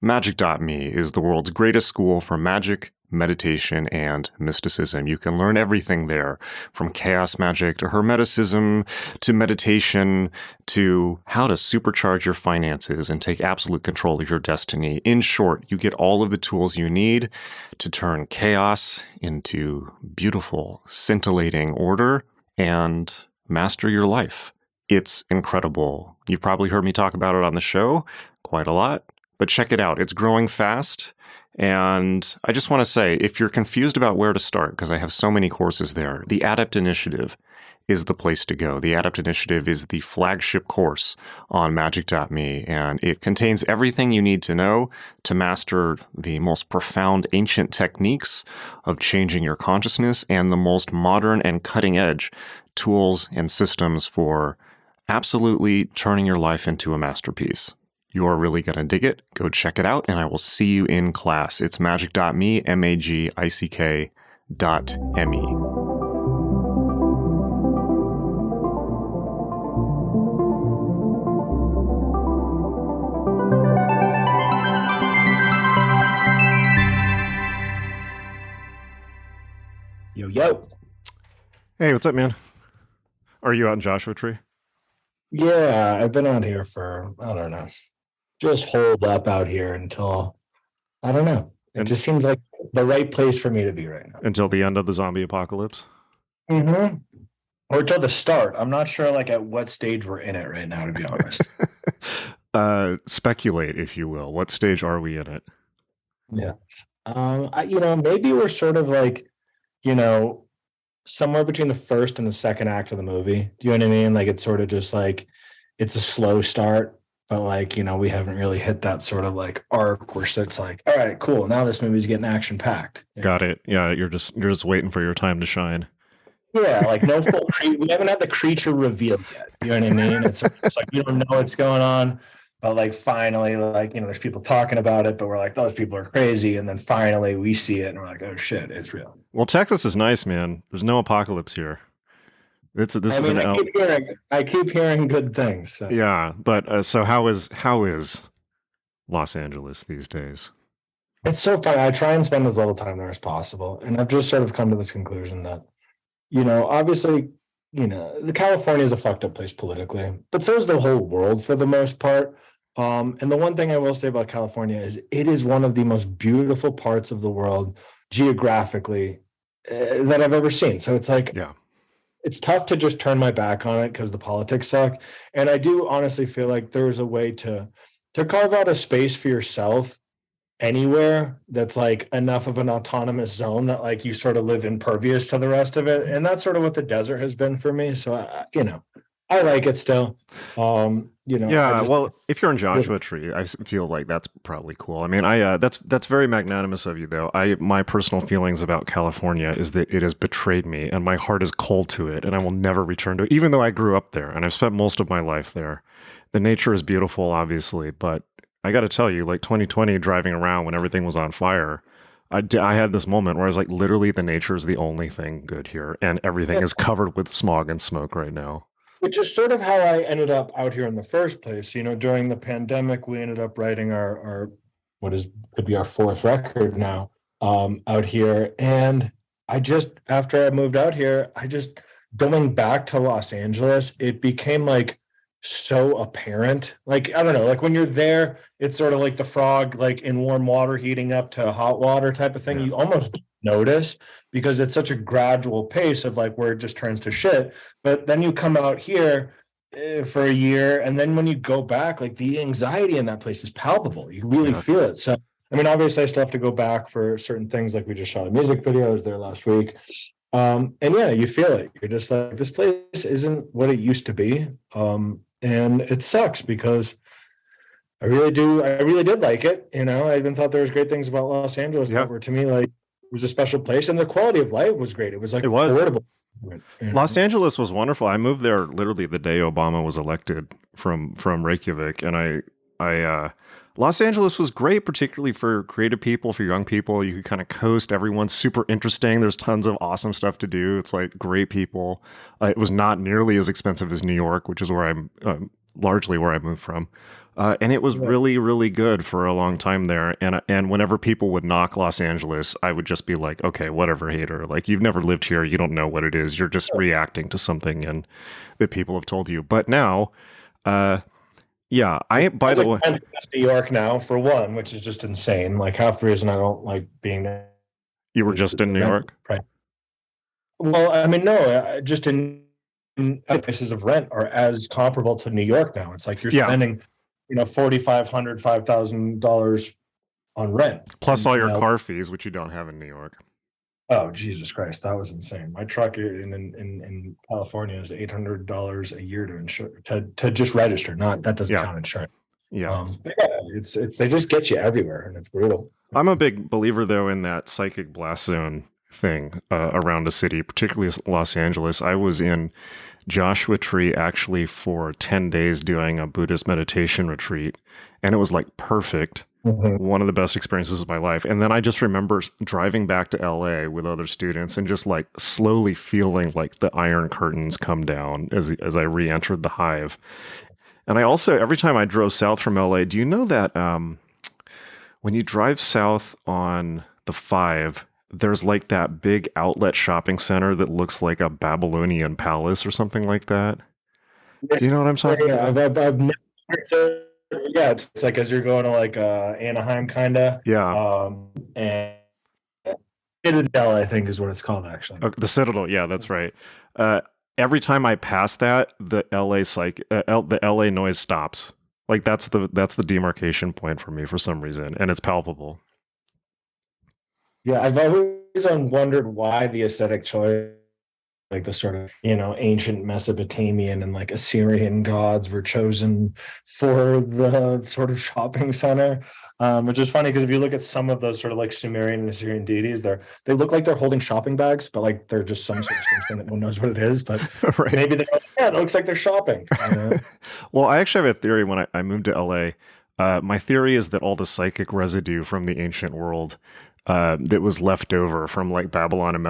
Magick.me is the world's greatest school for magic, meditation, and mysticism. You can learn everything there, from chaos magic to hermeticism to meditation to how to supercharge your finances and take absolute control of your destiny. In short, you get all of the tools you need to turn chaos into beautiful, scintillating order and master your life. It's incredible. You've probably heard me talk about it on the show quite a lot. But check it out. It's growing fast. And I just want to say, if you're confused about where to start, because I have so many courses there, the Adept Initiative is the place to go. The Adept Initiative is the flagship course on Magick.me, and it contains everything you need to know to master the most profound ancient techniques of changing your consciousness and the most modern and cutting-edge tools and systems for absolutely turning your life into a masterpiece. You are really going to dig it. Go check it out, and I will see you in class. It's magick.me, magick.me. Yo, yo. Hey, what's up, man? Are you out in Joshua Tree? Yeah, I've been out here for, I don't know, just holed up out here until, I don't know. It just seems like the right place for me to be right now. Until the end of the zombie apocalypse? Mm-hmm. Or till the start. I'm not sure like at what stage we're in it right now, to be honest. Speculate, if you will. What stage are we in it? Yeah. Maybe we're sort of like, somewhere between the first and the second act of the movie. Do you know what I mean? Like it's sort of just like, it's a slow start. But like, we haven't really hit that sort of like arc where it's like, all right, cool. Now this movie's getting action packed. Got it. Yeah, you're just waiting for your time to shine. Yeah, like no full. We haven't had the creature revealed yet. You know what I mean? It's like you don't know what's going on, but like finally, like there's people talking about it, but we're like, those people are crazy, and then finally we see it, and we're like, oh shit, it's real. Well, Texas is nice, man. There's no apocalypse here. I keep hearing good things. So. Yeah, but so how is Los Angeles these days? It's so fun. I try and spend as little time there as possible, and I've just sort of come to this conclusion that, obviously, the California is a fucked up place politically, but so is the whole world for the most part. And the one thing I will say about California is it is one of the most beautiful parts of the world geographically that I've ever seen. So it's like, yeah. It's tough to just turn my back on it because the politics suck. And I do honestly feel like there's a way to carve out a space for yourself anywhere that's like enough of an autonomous zone that like you sort of live impervious to the rest of it. And that's sort of what the desert has been for me. So, I like it still. Yeah, well, if you're in Joshua Tree, I feel like that's probably cool. I mean, that's very magnanimous of you, though. My personal feelings about California is that it has betrayed me, and my heart is cold to it, and I will never return to it, even though I grew up there, and I've spent most of my life there. The nature is beautiful, obviously, but I got to tell you, like 2020, driving around when everything was on fire, I had this moment where I was like, literally, the nature is the only thing good here, and everything is covered with smog and smoke right now. Which is sort of how I ended up out here in the first place. During the pandemic, we ended up writing our could be our fourth record now out here. And after I moved out here, going back to Los Angeles, it became like so apparent. Like, I don't know, like when you're there, it's sort of like the frog, like in warm water heating up to hot water type of thing. Yeah. You almost notice because it's such a gradual pace of like where it just turns to shit. But then you come out here for a year, and then when you go back, like the anxiety in that place is palpable. You really feel it. So, I mean, obviously I still have to go back for certain things. Like we just shot a music video. I was there last week. And yeah, you feel it. You're just like, this place isn't what it used to be. And it sucks because I really did like it. I even thought there was great things about Los Angeles that were, to me, like, it was a special place, and the quality of life was great. It was like affordable. Los Angeles was wonderful. I moved there literally the day Obama was elected from Reykjavik, and Los Angeles was great, particularly for creative people, for young people. You could kind of coast. Everyone's super interesting. There's tons of awesome stuff to do. It's like great people. It was not nearly as expensive as New York, which is where I'm largely where I moved from. And it was Yeah. really, really good for a long time there. And whenever people would knock Los Angeles, I would just be like, okay, whatever, hater. Like, you've never lived here. You don't know what it is. You're just reacting to something that people have told you. But now, yeah, by It's the like way, I'm in New York now, for one, which is just insane. Like half the reason I don't like being there you were is just in the New rent York? price. Well, I mean, no, just in other places of rent are as comparable to New York now. It's like you're Yeah. spending, $4,500, $5,000 on rent. Plus all your LA. car fees, which you don't have in New York. Oh, Jesus Christ, that was insane. My truck in California is $800 a year to insure to just register. Not that doesn't Yeah. count insurance. Yeah. But yeah, it's they just get you everywhere, and it's brutal. I'm a big believer, though, in that psychic blast zone thing around a city, particularly Los Angeles. I was in Joshua Tree actually for 10 days doing a Buddhist meditation retreat, and it was like perfect. One of the best experiences of my life. And then I just remember driving back to LA with other students and just like slowly feeling like the iron curtains come down as I re-entered the hive. And I also, every time I drove south from LA, do you know that when you drive south on the 5, there's like that big outlet shopping center that looks like a Babylonian palace or something like that? Do you know what I'm talking about? I've never, yeah, it's like as you're going to like Anaheim, kind of. Yeah. And Citadel, I think, is what it's called, actually. The Citadel, yeah, that's right. Every time I pass that, the LA noise stops. Like that's the demarcation point for me for some reason, and it's palpable. Yeah, I've always wondered why the aesthetic choice, like the sort of ancient Mesopotamian and like Assyrian gods, were chosen for the sort of shopping center. Which is funny because if you look at some of those sort of like Sumerian and Assyrian deities, they look like they're holding shopping bags, but like they're just some sort of strange thing that no one knows what it is. But Right. maybe they're like, yeah, it looks like they're shopping. Well, I actually have a theory. When I moved to LA, my theory is that all the psychic residue from the ancient world that was left over from like Babylon and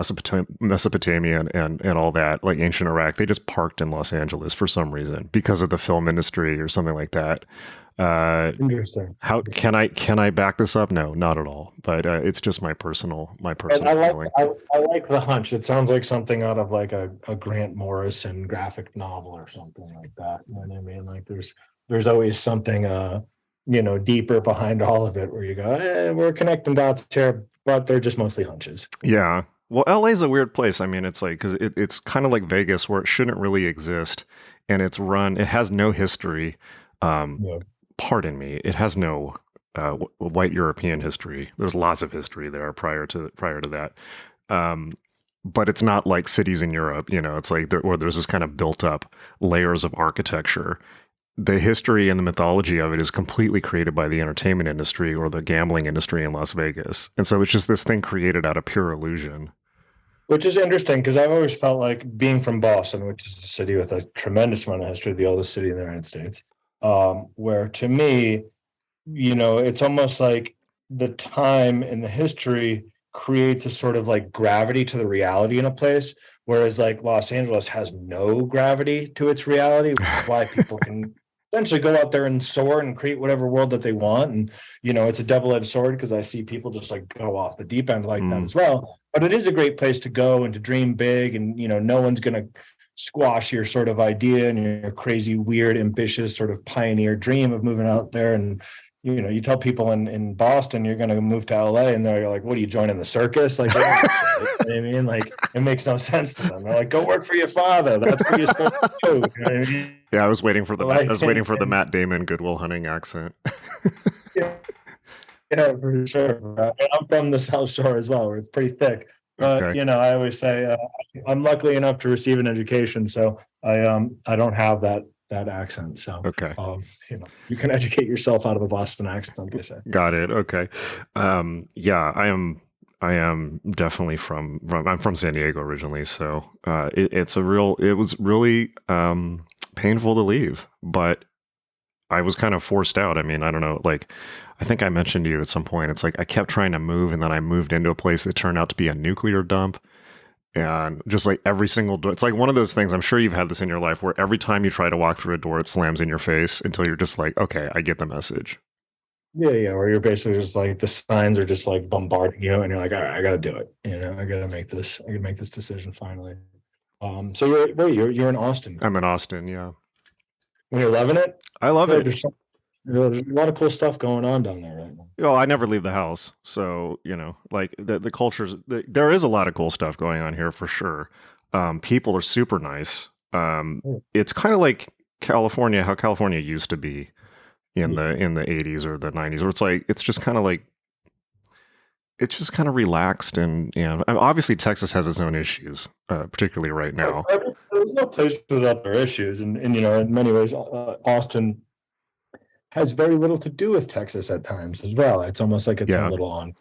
Mesopotamia and all that, like ancient Iraq, they just parked in Los Angeles for some reason because of the film industry or something like that. Interesting. How can I back this up? No, not at all. But it's just my personal feeling. I like the hunch. It sounds like something out of like a Grant Morrison graphic novel or something like that. You know what I mean? Like there's always something deeper behind all of it where you go, we're connecting dots here, but they're just mostly hunches. Yeah. Well, LA is a weird place. I mean, it's like because it's kind of like Vegas where it shouldn't really exist, and it has no history. Pardon me, it has no white European history. There's lots of history there prior to that. But it's not like cities in Europe, it's like there's this kind of built up layers of architecture. The history and the mythology of it is completely created by the entertainment industry or the gambling industry in Las Vegas. And so it's just this thing created out of pure illusion. Which is interesting because I've always felt like being from Boston, which is a city with a tremendous amount of history, the oldest city in the United States, where to me, it's almost like the time and the history creates a sort of like gravity to the reality in a place, whereas like Los Angeles has no gravity to its reality, which is why people can essentially go out there and soar and create whatever world that they want. And, it's a double-edged sword because I see people just like go off the deep end like that as well. But it is a great place to go and to dream big, and, no one's going to squash your sort of idea and your crazy, weird, ambitious sort of pioneer dream of moving out there. And, you tell people in Boston you're going to move to LA, and they're like, "What are you joining the circus?" Like, you know what I mean, like it makes no sense to them. They're like, "Go work for your father. That's what you're supposed to do." You know what I mean? Yeah, I was waiting for the Matt Damon Good Will Hunting accent. Yeah, for sure. I'm from the South Shore as well, where it's pretty thick. But Okay. I always say I'm lucky enough to receive an education, so I don't have that accent. So Okay. you can educate yourself out of a Boston accent, they say. Got it. Okay. Yeah, I am definitely I'm from San Diego originally, so it was really painful to leave, but I was kind of forced out. I mean, I don't know, like I think I mentioned to you at some point, it's like I kept trying to move, and then I moved into a place that turned out to be a nuclear dump. And just like every single door, it's like one of those things, I'm sure you've had this in your life, where every time you try to walk through a door, it slams in your face until you're just like, okay, I get the message. Yeah, where you're basically just like the signs are just like bombarding you, and you're like, all right, I got to do it. I got to make this. I got to make this decision finally. So you're in Austin. I'm in Austin, yeah. When you're loving it, I love it. There's a lot of cool stuff going on down there right now. Well, I never leave the house, so like the cultures. There is a lot of cool stuff going on here for sure. People are super nice. It's kind of like California, how California used to be in the 80s or the 90s, where it's just kind of relaxed, and obviously Texas has its own issues, particularly right now. There's no place without their issues, and in many ways, Austin has very little to do with Texas at times as well. It's almost like it's a little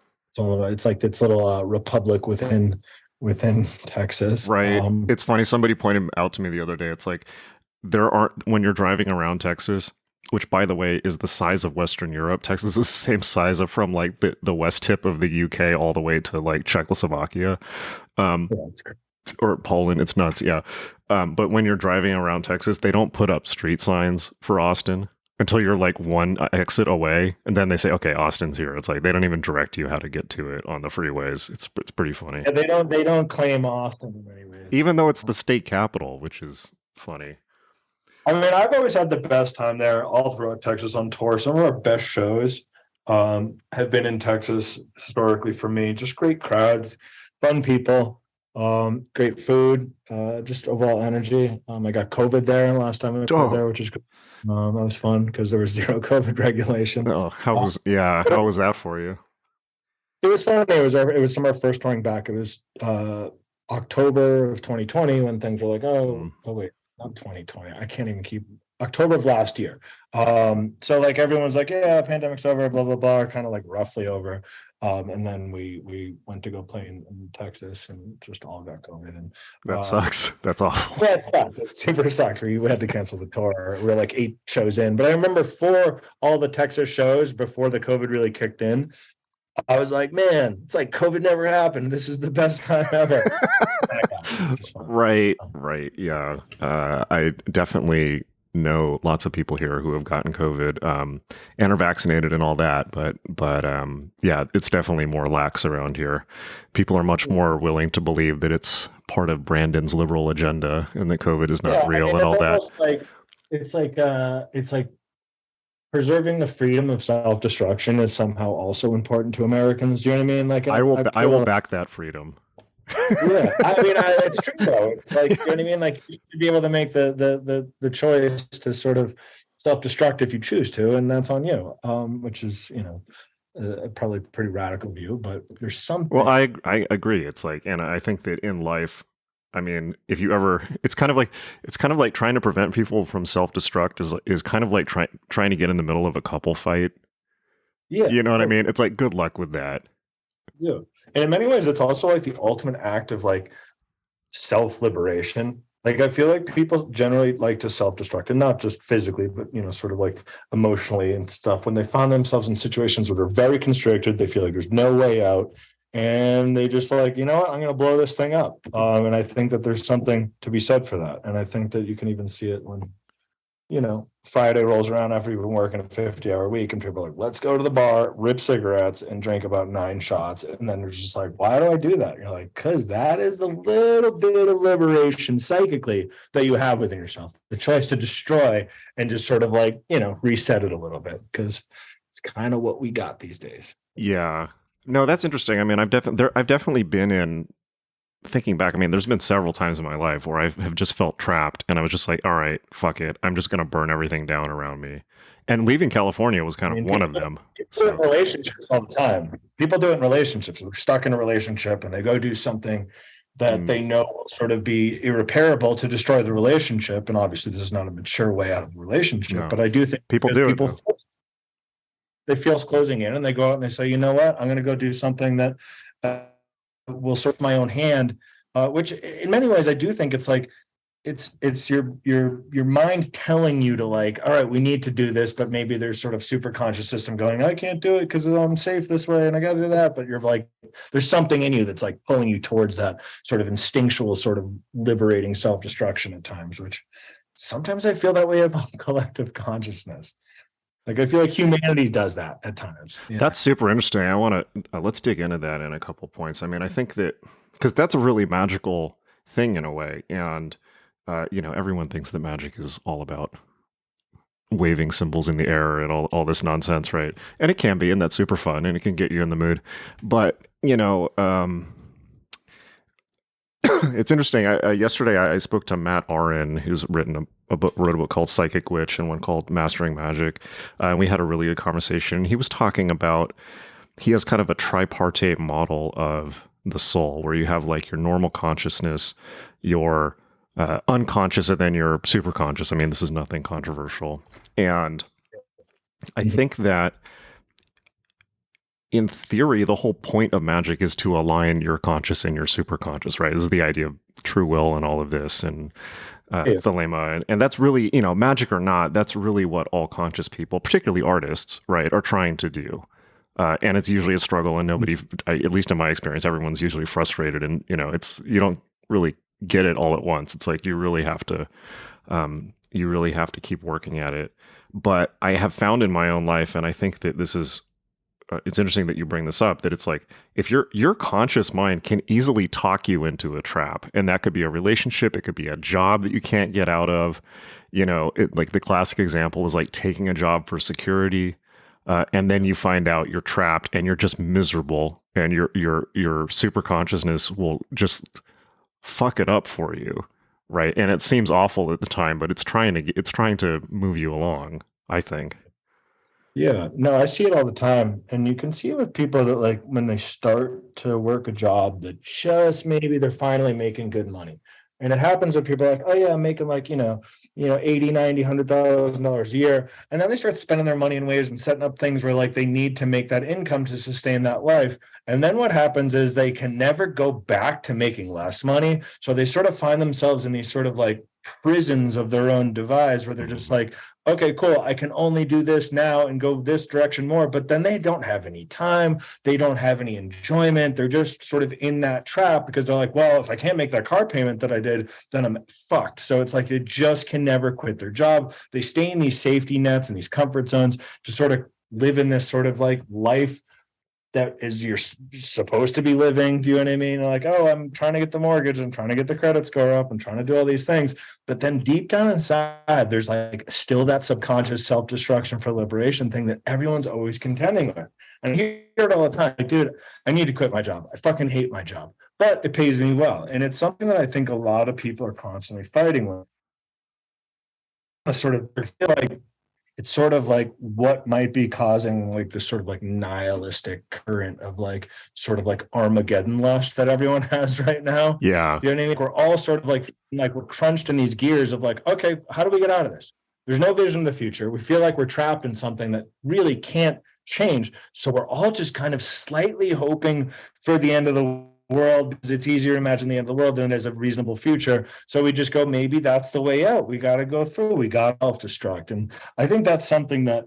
it's like its little republic within Texas. Right. It's funny. Somebody pointed out to me the other day. It's like when you're driving around Texas, which by the way is the size of Western Europe. Texas is the same size of from like the west tip of the UK all the way to like Czechoslovakia. That's great. Or Poland. It's nuts. Yeah. But when you're driving around Texas, they don't put up street signs for Austin until you're like one exit away, and then they say, okay, Austin's here. It's like they don't even direct you how to get to it on the freeways. It's pretty funny. Yeah, they don't claim Austin in many ways, even though it's the state capital, which is funny. I mean, I've always had the best time there all throughout Texas on tour. Some of our best shows have been in Texas historically for me. Just great crowds, fun people, great food, just overall energy. I got COVID there last time I was there, which is good. That was fun because there was zero COVID regulation. Oh, how was that for you? It was fun. It was some of our first touring back. It was October of 2020 when things were like, oh wait, not 2020. I can't even keep October of last year. So like everyone's like, yeah, pandemic's over, blah blah blah, kind of like roughly over. And then we went to go play in Texas and just all got COVID. And that sucks. That's awful. Yeah, it sucked. It super sucked. We had to cancel the tour. We were like 8 shows in. But I remember for all the Texas shows before the COVID really kicked in, I was like, man, it's like COVID never happened. This is the best time ever. Right. Yeah. I definitely know lots of people here who have gotten COVID and are vaccinated and all that, but yeah, it's definitely more lax around here. People are much more willing to believe that it's part of Brandon's liberal agenda and that COVID is not real and all that. It's like preserving the freedom of self-destruction is somehow also important to Americans. Do you know what I mean? Like I will back that freedom. Yeah, I mean, it's true though. It's like, you know what I mean? Like, you should be able to make the choice to sort of self-destruct if you choose to, and that's on you. Which is, probably a pretty radical view, but there's something. Well, I agree. It's like, and I think that in life, I mean, if you ever, it's kind of like trying to prevent people from self-destruct is kind of like trying to get in the middle of a couple fight. Yeah, you know what I mean? It's like, good luck with that. Yeah. And in many ways, it's also like the ultimate act of like self-liberation. Like, I feel like people generally like to self-destruct, and not just physically, but, sort of like emotionally and stuff. When they find themselves in situations where they're very constricted, they feel like there's no way out, and they just like, you know what, I'm going to blow this thing up. And I think that there's something to be said for that. And I think that you can even see it when, Friday rolls around after you've been working a 50-hour week, and people are like, let's go to the bar, rip cigarettes, and drink about 9 shots. And then they're just like, why do I do that? You're like, because that is the little bit of liberation psychically that you have within yourself. The choice to destroy and just sort of like, reset it a little bit, because it's kind of what we got these days. Yeah. No, that's interesting. I mean, I've definitely been in, thinking back, I mean, there's been several times in my life where I have just felt trapped, and I was just like, all right, fuck it. I'm just going to burn everything down around me. And leaving California was kind of one of them. People do it in relationships all the time. People do it in relationships. They're stuck in a relationship and they go do something that they know will sort of be irreparable to destroy the relationship. And obviously this is not a mature way out of the relationship, but I do think people do it. They feel closing in, and they go out and they say, you know what, I'm going to go do something that will serve my own hand, which in many ways I do think it's like it's your mind telling you to like, all right, we need to do this, but maybe there's sort of super conscious system going, I can't do it because I'm safe this way and I got to do that. But you're like, there's something in you that's like pulling you towards that sort of instinctual, sort of liberating self-destruction at times, which sometimes I feel that way about collective consciousness. Like I feel like humanity does that at times. Yeah. That's super interesting. I want to let's dig into that in a couple points. I mean, I think that because that's a really magical thing in a way, and everyone thinks that magic is all about waving symbols in the air and all this nonsense, right? And it can be, and that's super fun, and it can get you in the mood. But it's interesting. Yesterday I spoke to Matt Aron, who's written wrote a book called Psychic Witch and one called Mastering Magic. And we had a really good conversation. He was talking about, he has kind of a tripartite model of the soul, where you have like your normal consciousness, your unconscious, and then your super conscious. I mean, this is nothing controversial. And I think that in theory, the whole point of magic is to align your conscious and your super conscious, right? This is the idea of true will and all of this, and thelema. And that's really, magic or not, that's really what all conscious people, particularly artists, right, are trying to do. And it's usually a struggle, and nobody, at least in my experience, everyone's usually frustrated, and you don't really get it all at once. It's like you really have to keep working at it. But I have found in my own life, and I think that this is, it's interesting that you bring this up, that it's like, if your conscious mind can easily talk you into a trap, and that could be a relationship, it could be a job that you can't get out of, like the classic example is like taking a job for security, and then you find out you're trapped and you're just miserable, and your super consciousness will just fuck it up for you, right? And it seems awful at the time, but it's trying to move you along, I think. Yeah, no, I see it all the time. And you can see it with people that like when they start to work a job that just maybe they're finally making good money. And it happens when people are like, oh yeah, I'm making like, 80, 90, $100,000 a year. And then they start spending their money in ways and setting up things where like they need to make that income to sustain that life. And then what happens is they can never go back to making less money. So they sort of find themselves in these sort of like prisons of their own devise where they're just like, okay, cool, I can only do this now and go this direction more. But then they don't have any time. They don't have any enjoyment. They're just sort of in that trap because they're like, well, if I can't make that car payment that I did, then I'm fucked. So it's like they just can never quit their job. They stay in these safety nets and these comfort zones to sort of live in this sort of like life that is you're supposed to be living. Do you know what I mean? Like, oh, I'm trying to get the mortgage, I'm trying to get the credit score up, I'm trying to do all these things. But then deep down inside, there's like still that subconscious self-destruction for liberation thing that everyone's always contending with. And I hear it all the time. Like, dude, I need to quit my job. I fucking hate my job, but it pays me well. And it's something that I think a lot of people are constantly fighting with. I sort of feel like it's sort of like what might be causing like this sort of like nihilistic current of like sort of like Armageddon lust that everyone has right now. Yeah. You know what I mean? Like we're all sort of like we're crunched in these gears of like, okay, how do we get out of this? There's no vision of the future. We feel like we're trapped in something that really can't change. So we're all just kind of slightly hoping for the end of the world because it's easier to imagine the end of the world than it is a reasonable future. So we just go, maybe that's the way out. We got to go through. We got to self-destruct. And I think that's something that,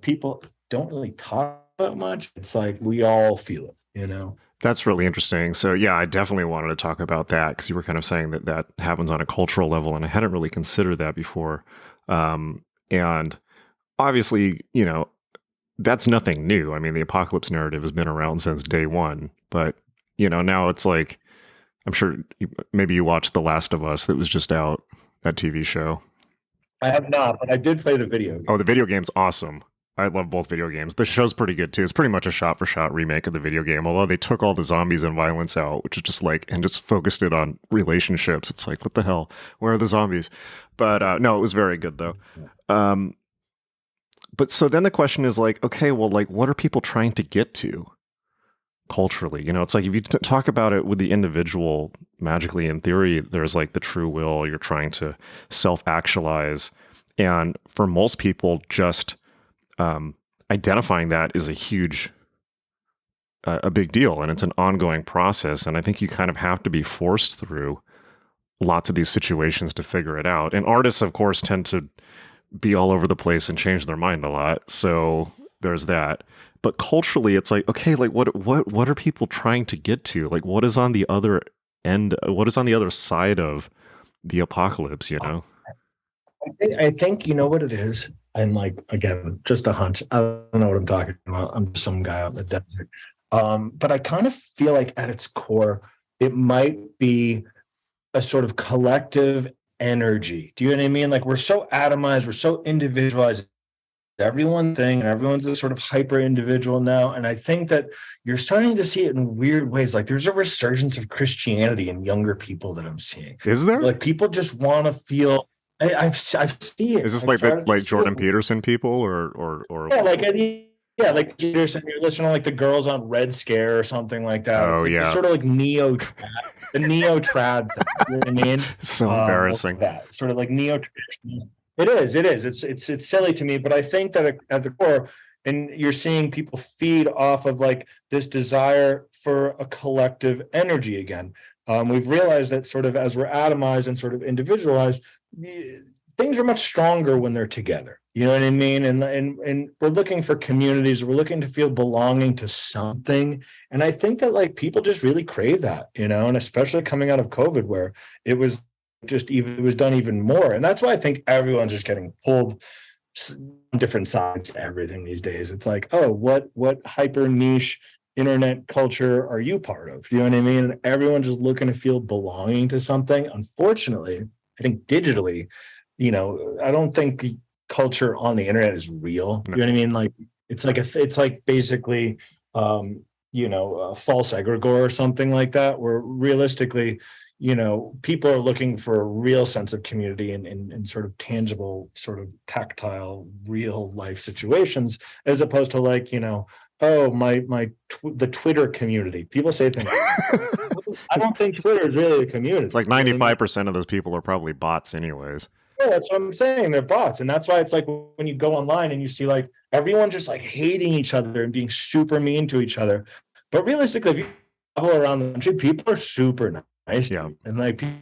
people don't really talk about much. It's like we all feel it, That's really interesting. So yeah, I definitely wanted to talk about that because you were kind of saying that happens on a cultural level, and I hadn't really considered that before. And obviously, that's nothing new. I mean, the apocalypse narrative has been around since day one, but now it's like, I'm sure maybe you watched The Last of Us that was just out, that TV show. I have not, but I did play the video game. Oh, the video game's awesome. I love both video games. The show's pretty good too. It's pretty much a shot-for-shot remake of the video game, although they took all the zombies and violence out, which is just like, and just focused it on relationships. It's like, what the hell? Where are the zombies? But no, it was very good though. But so then the question is like, okay, well, like, what are people trying to get to culturally? It's like if you talk about it with the individual magically, in theory, there's like the true will, you're trying to self-actualize. And for most people, just identifying that is a big deal, and it's an ongoing process. And I think you kind of have to be forced through lots of these situations to figure it out. And artists, of course, tend to be all over the place and change their mind a lot. So there's that. But culturally, it's like, okay, like what are people trying to get to? Like, what is on the other end? What is on the other side of the apocalypse? You know? I think you know what it is. And like, again, just a hunch. I don't know what I'm talking about. I'm just some guy out in the desert. But I kind of feel like at its core, it might be a sort of collective energy. Do you know what I mean? Like we're so atomized, we're so individualized. Everyone thing, and everyone's a sort of hyper individual now. And I think that you're starting to see it in weird ways. Like there's a resurgence of Christianity in younger people that I'm seeing. Is there? Like people just want to feel. I've seen it. Is this like Jordan Peterson people or yeah, like Peterson, you're listening to like the Girls on Red Scare or something like that. Oh, it's like, yeah. Sort of like the neo trad. You know what I mean? So embarrassing. That sort of like neo. It is. It's silly to me, but I think that at the core, and you're seeing people feed off of like this desire for a collective energy again. We've realized that sort of as we're atomized and sort of individualized, things are much stronger when they're together. You know what I mean? And we're looking for communities. We're looking to feel belonging to something. And I think that like people just really crave that, you know, and especially coming out of COVID where it was done even more. And that's why I think everyone's just getting pulled on different sides of everything these days. It's like, oh, what hyper niche internet culture are you part of? You know what I mean? And everyone's just looking to feel belonging to something. Unfortunately, I think digitally, you know, I don't think the culture on the internet is real. You know what I mean? Like it's like basically you know, a false egregore or something like that, where realistically, you know, people are looking for a real sense of community and sort of tangible, sort of tactile, real life situations, as opposed to like, you know, oh, the Twitter community. People say things. I don't think Twitter is really a community. It's like 95% of those people are probably bots anyways. Yeah, that's what I'm saying. They're bots. And that's why it's like when you go online and you see like everyone just like hating each other and being super mean to each other. But realistically, if you travel around the country, people are super nice. Yeah. And like people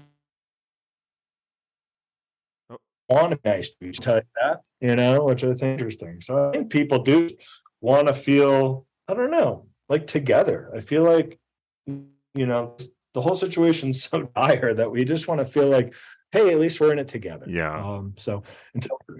want to be nice to each other, you know, which I think is interesting. So I think people do want to feel, I don't know, like together. I feel like, you know, the whole situation's so dire that we just want to feel like, hey, at least we're in it together. Yeah. So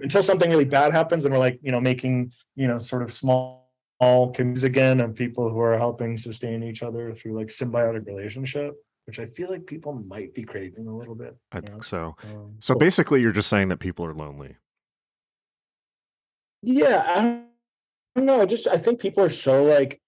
until something really bad happens and we're like, you know, making, you know, sort of small communities again of people who are helping sustain each other through like symbiotic relationship, which I feel like people might be craving a little bit. I think so. So basically you're just saying that people are lonely. Yeah, I don't know. I think people are so like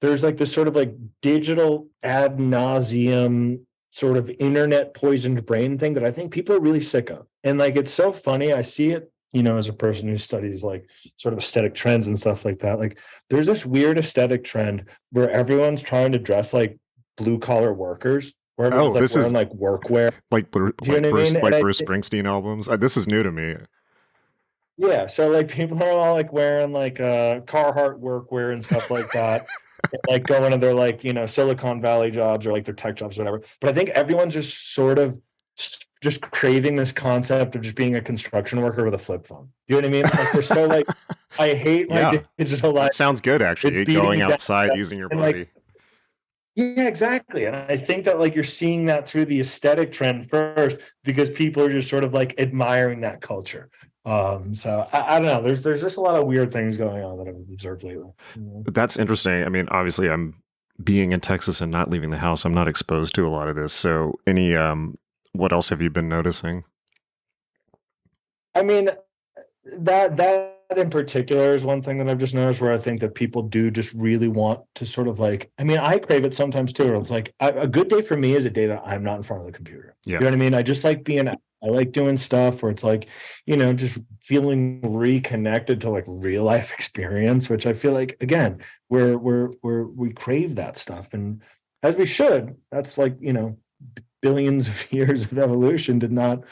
there's like this sort of like digital ad nauseum sort of internet poisoned brain thing that I think people are really sick of. And like, it's so funny. I see it, you know, as a person who studies like sort of aesthetic trends and stuff like that. Like there's this weird aesthetic trend where everyone's trying to dress like blue collar workers. Where everyone's like wearing like workwear. Like Bruce Springsteen albums. This is new to me. Yeah. So like people are all like wearing like Carhartt workwear and stuff like that. Like going to their like, you know, Silicon Valley jobs or like their tech jobs or whatever. But I think everyone's just sort of just craving this concept of just being a construction worker with a flip phone. You know what I mean? Like they're so like, I hate my digital life. That sounds good actually. It's going outside using your body. Like, yeah, exactly. And I think that like you're seeing that through the aesthetic trend first because people are just sort of like admiring that culture. So I don't know. There's just a lot of weird things going on that I've observed lately. You know? That's interesting. I mean, obviously, I'm being in Texas and not leaving the house. I'm not exposed to a lot of this. So, what else have you been noticing? I mean, that in particular is one thing that I've just noticed where I think that people do just really want to sort of like. I mean, I crave it sometimes too. Where it's like a good day for me is a day that I'm not in front of the computer. Yeah. You know what I mean? I just like being. I like doing stuff where it's like, you know, just feeling reconnected to like real life experience, which I feel like, again, we crave that stuff. And as we should, that's like, you know, billions of years of evolution did not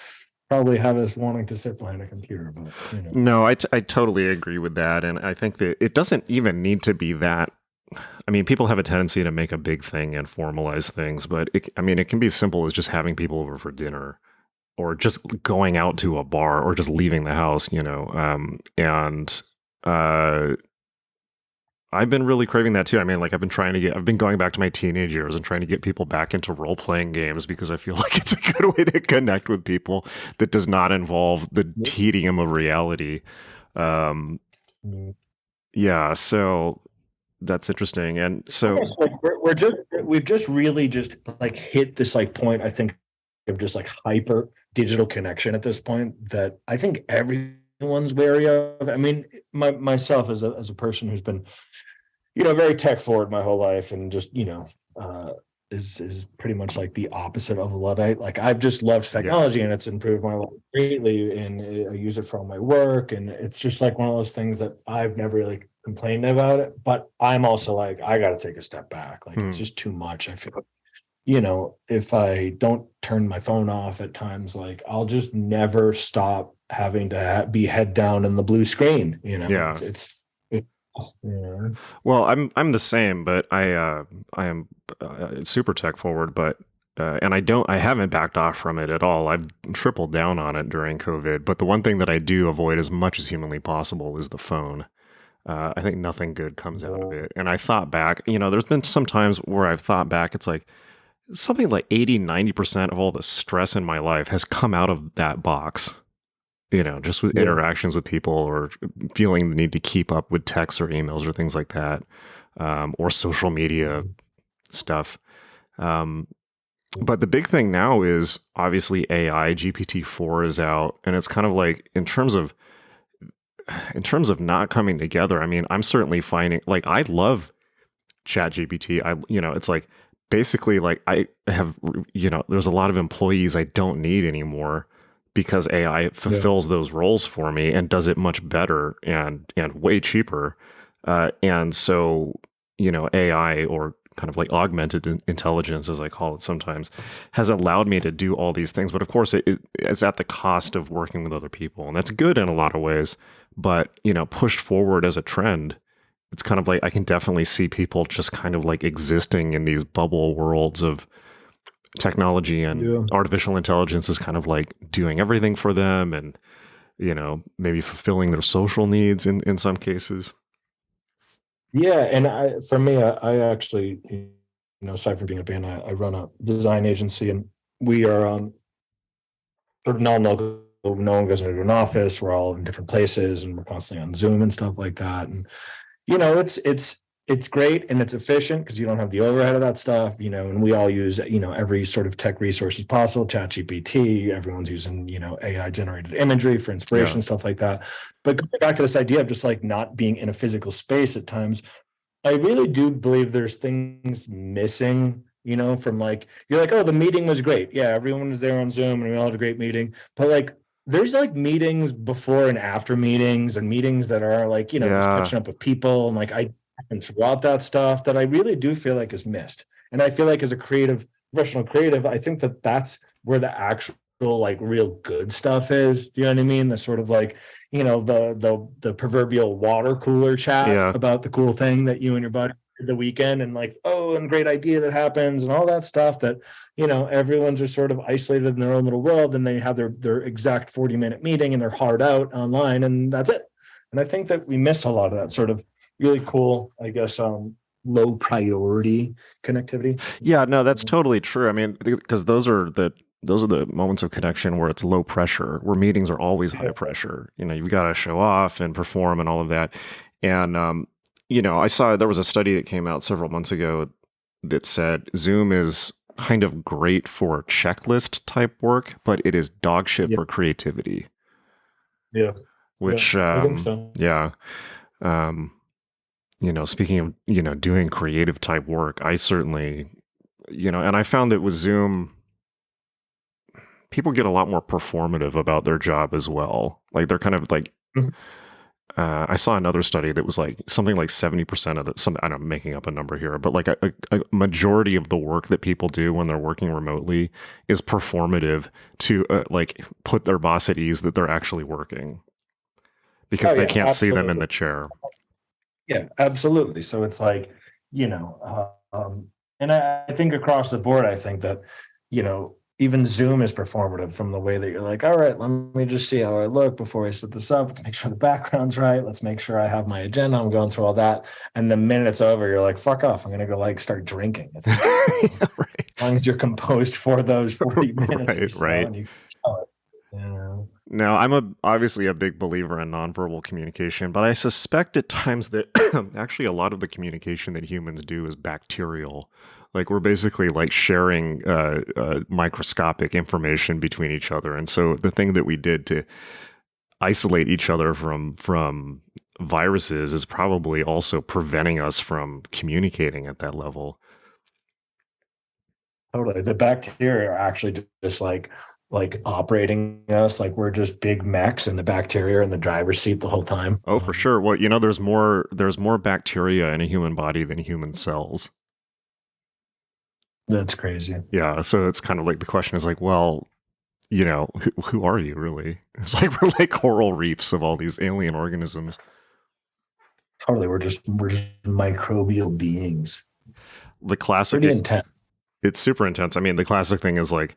probably have us wanting to sit behind a computer. But, you know. No, I totally agree with that. And I think that it doesn't even need to be that I mean, people have a tendency to make a big thing and formalize things, but I mean, it can be as simple as just having people over for dinner or just going out to a bar or just leaving the house, and uh, I've been really craving that too. I mean, like I've been going back to my teenage years and trying to get people back into role playing games because I feel like it's a good way to connect with people that does not involve the tedium of reality. Um, Mm. yeah, so that's interesting. And so, It's like we've just really just like hit this like point, I think, of just like hyper digital connection at this point that I think everyone's wary of. I mean, myself as a person who's been, very tech forward my whole life and just, uh, is pretty much like the opposite of a Luddite. Like I've just loved yeah, technology and it's improved my life greatly, and I use it for all my work, and it's just like one of those things that I've never really complained about it. But I'm also like, I got to take a step back. Like it's just too much. I feel, if I don't turn my phone off at times, like I'll just never stop having to be head down in the blue screen. yeah. It's yeah. Well, I'm the same, but I am super tech forward, but and I haven't backed off from it at all. I've tripled down on it during COVID. But the one thing that I do avoid as much as humanly possible is the phone. I think nothing good comes out of it. And I thought back, there's been some times where I've thought back, it's like something like 80-90% of all the stress in my life has come out of that box. Just with Yeah. interactions with people or feeling the need to keep up with texts or emails or things like that, or social media stuff. But the big thing now is obviously AI. GPT-4 is out, and it's kind of like in terms of not coming together. I mean, I'm certainly finding like I love ChatGPT. It's like basically like I have there's a lot of employees I don't need anymore because AI fulfills those roles for me and does it much better and way cheaper. And so, AI, or kind of like augmented intelligence, as I call it sometimes, has allowed me to do all these things. But of course, it's at the cost of working with other people. And that's good in a lot of ways. But, pushed forward as a trend, it's kind of like I can definitely see people just kind of like existing in these bubble worlds of technology, and artificial intelligence is kind of like doing everything for them and, maybe fulfilling their social needs in some cases. Yeah, and for me, I actually, aside from being a band, I run a design agency, and we are sort of non-local. No one goes into an office. We're all in different places, and we're constantly on Zoom and stuff like that. And it's great and it's efficient because you don't have the overhead of that stuff. And we all use every sort of tech resources possible. ChatGPT, everyone's using AI generated imagery for inspiration, Yeah. stuff like that. But going back to this idea of just like not being in a physical space at times, I really do believe there's things missing, from like, you're like, oh, the meeting was great. Yeah, everyone was there on Zoom and we all had a great meeting. But like, there's like meetings before and after meetings, and meetings that are like, just Yeah. catching up with people. And like, and throughout that stuff that I really do feel like is missed. And I feel like as a professional creative, I think that that's where the actual like real good stuff is. Do you know what I mean? The sort of like, the proverbial water cooler chat Yeah. about the cool thing that you and your buddy did the weekend, and like, oh, and great idea that happens and all that stuff that, everyone's just sort of isolated in their own little world, and they have their exact 40-minute meeting and they're hard out online, and that's it. And I think that we miss a lot of that sort of really cool, I guess, low priority connectivity. Yeah, no, that's totally true. I mean, because those are the moments of connection where it's low pressure, where meetings are always high pressure. You've got to show off and perform and all of that. And, I saw there was a study that came out several months ago that said Zoom is kind of great for checklist type work, but it is dog shit for creativity. Yeah. Which, I think so. yeah. Um, speaking of, doing creative type work, I certainly, and I found that with Zoom, people get a lot more performative about their job as well. Like they're kind of like, Mhm. I saw another study that was like something like 70% of I'm making up a number here, but like a majority of the work that people do when they're working remotely is performative to like put their boss at ease that they're actually working because Oh they yeah, can't see them in absolutely. the chair. Yeah, absolutely. So it's like, you know, and I think across the board, I think that, even Zoom is performative from the way that you're like, all right, let me just see how I look before I set this up. Let's make sure the background's right. Let's make sure I have my agenda. I'm going through all that. And the minute it's over, you're like, fuck off. I'm going to go like start drinking. It's Yeah, right. as long as you're composed for those 40 minutes or Right, so, right. and you can tell it. Now, obviously a big believer in nonverbal communication, but I suspect at times that actually a lot of the communication that humans do is bacterial. Like we're basically like sharing microscopic information between each other, and so the thing that we did to isolate each other from viruses is probably also preventing us from communicating at that level. Totally. The bacteria are actually just like operating us like we're just big mechs and the bacteria are in the driver's seat the whole time. Oh, for sure. Well, there's more bacteria in a human body than human cells. That's crazy. Yeah, so it's kind of like the question is like, well, who are you really? It's like we're like coral reefs of all these alien organisms. Totally. We're just microbial beings. The classic, Pretty intense. it's super intense. I mean, the classic thing is like,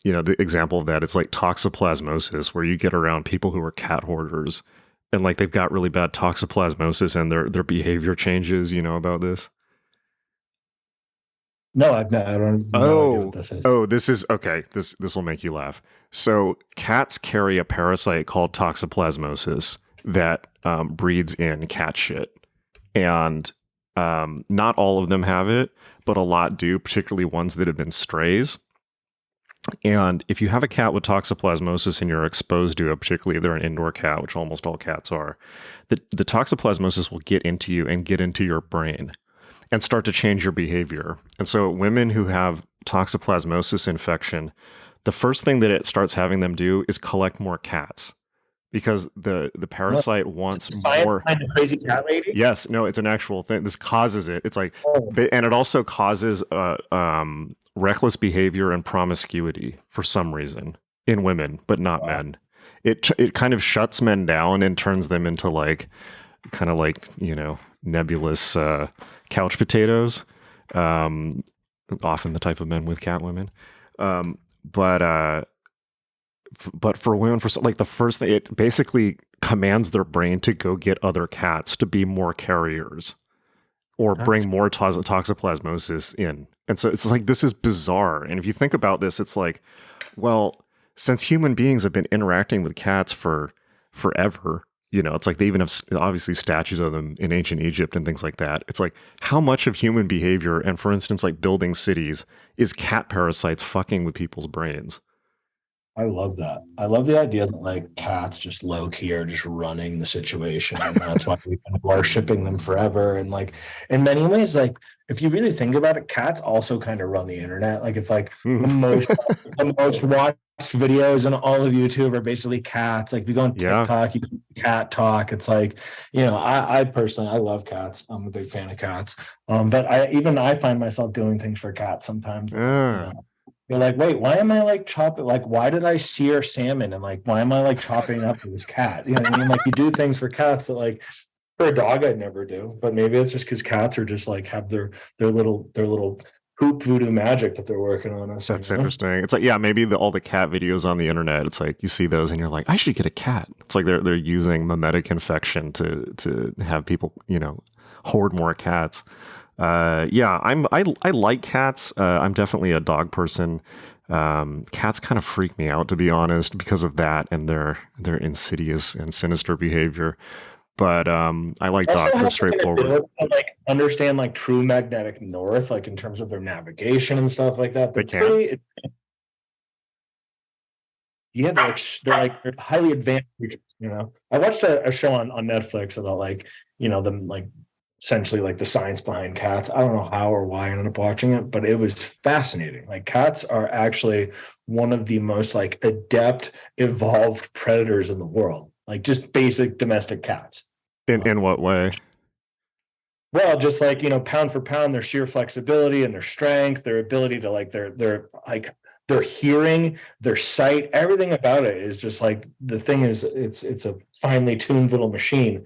the example of that, it's like toxoplasmosis, where you get around people who are cat hoarders and like they've got really bad toxoplasmosis and their behavior changes, about this. No, I don't know what this is. Oh, this is okay. This will make you laugh. So cats carry a parasite called toxoplasmosis that breeds in cat shit, and not all of them have it, but a lot do, particularly ones that have been strays. And if you have a cat with toxoplasmosis and you're exposed to it, particularly if they're an indoor cat, which almost all cats are, the toxoplasmosis will get into you and get into your brain and start to change your behavior. And so women who have toxoplasmosis infection, the first thing that it starts having them do is collect more cats, because the parasite wants more. The crazy cat lady? Yes, no, it's an actual thing. This causes it. It's like, Oh. and it also causes reckless behavior and promiscuity for some reason in women, but not men. It kind of shuts men down and turns them into like, kind of like, nebulous couch potatoes, often the type of men with cat women. But for women, for like the first thing, it basically commands their brain to go get other cats to be more carriers or bring more toxoplasmosis in. And so it's like, this is bizarre. And if you think about this, it's like, well, since human beings have been interacting with cats for forever, it's like they even have obviously statues of them in ancient Egypt and things like that. It's like, how much of human behavior, and for instance, like building cities, is cat parasites fucking with people's brains? I love that. I love the idea that like cats just low key are just running the situation, and that's why we've been worshiping them forever. And like in many ways, like if you really think about it, cats also kind of run the internet. Like if like the most watched videos on all of YouTube are basically cats. Like if you go on TikTok, you can cat talk. It's like, I personally I love cats. I'm a big fan of cats. But I find myself doing things for cats sometimes. You're like, wait, why am I like chopping? Like, why did I sear salmon? And like, why am I like chopping up this cat? You know what I mean? Like, you do things for cats that like for a dog I'd never do. But maybe it's just because cats are just like have their little poop voodoo magic that they're working on us. That's interesting. It's like, maybe all the cat videos on the internet, it's like you see those and you're like, I should get a cat. It's like they're using mimetic infection to have people, hoard more cats. I like cats. I'm definitely a dog person. Cats kind of freak me out, to be honest, because of that and their insidious and sinister behavior. But I like dogs. They're straightforward. Like understand like true magnetic north, like in terms of their navigation and stuff like that. They can. They're highly advanced creatures. I watched a show on Netflix about like them like essentially like the science behind cats. I don't know how or why I ended up watching it, but it was fascinating. Like cats are actually one of the most like adept, evolved predators in the world. Like just basic domestic cats. In what way? Well, just like, pound for pound, their sheer flexibility and their strength, their ability to like their hearing, their sight, everything about it is just like the thing is it's a finely tuned little machine.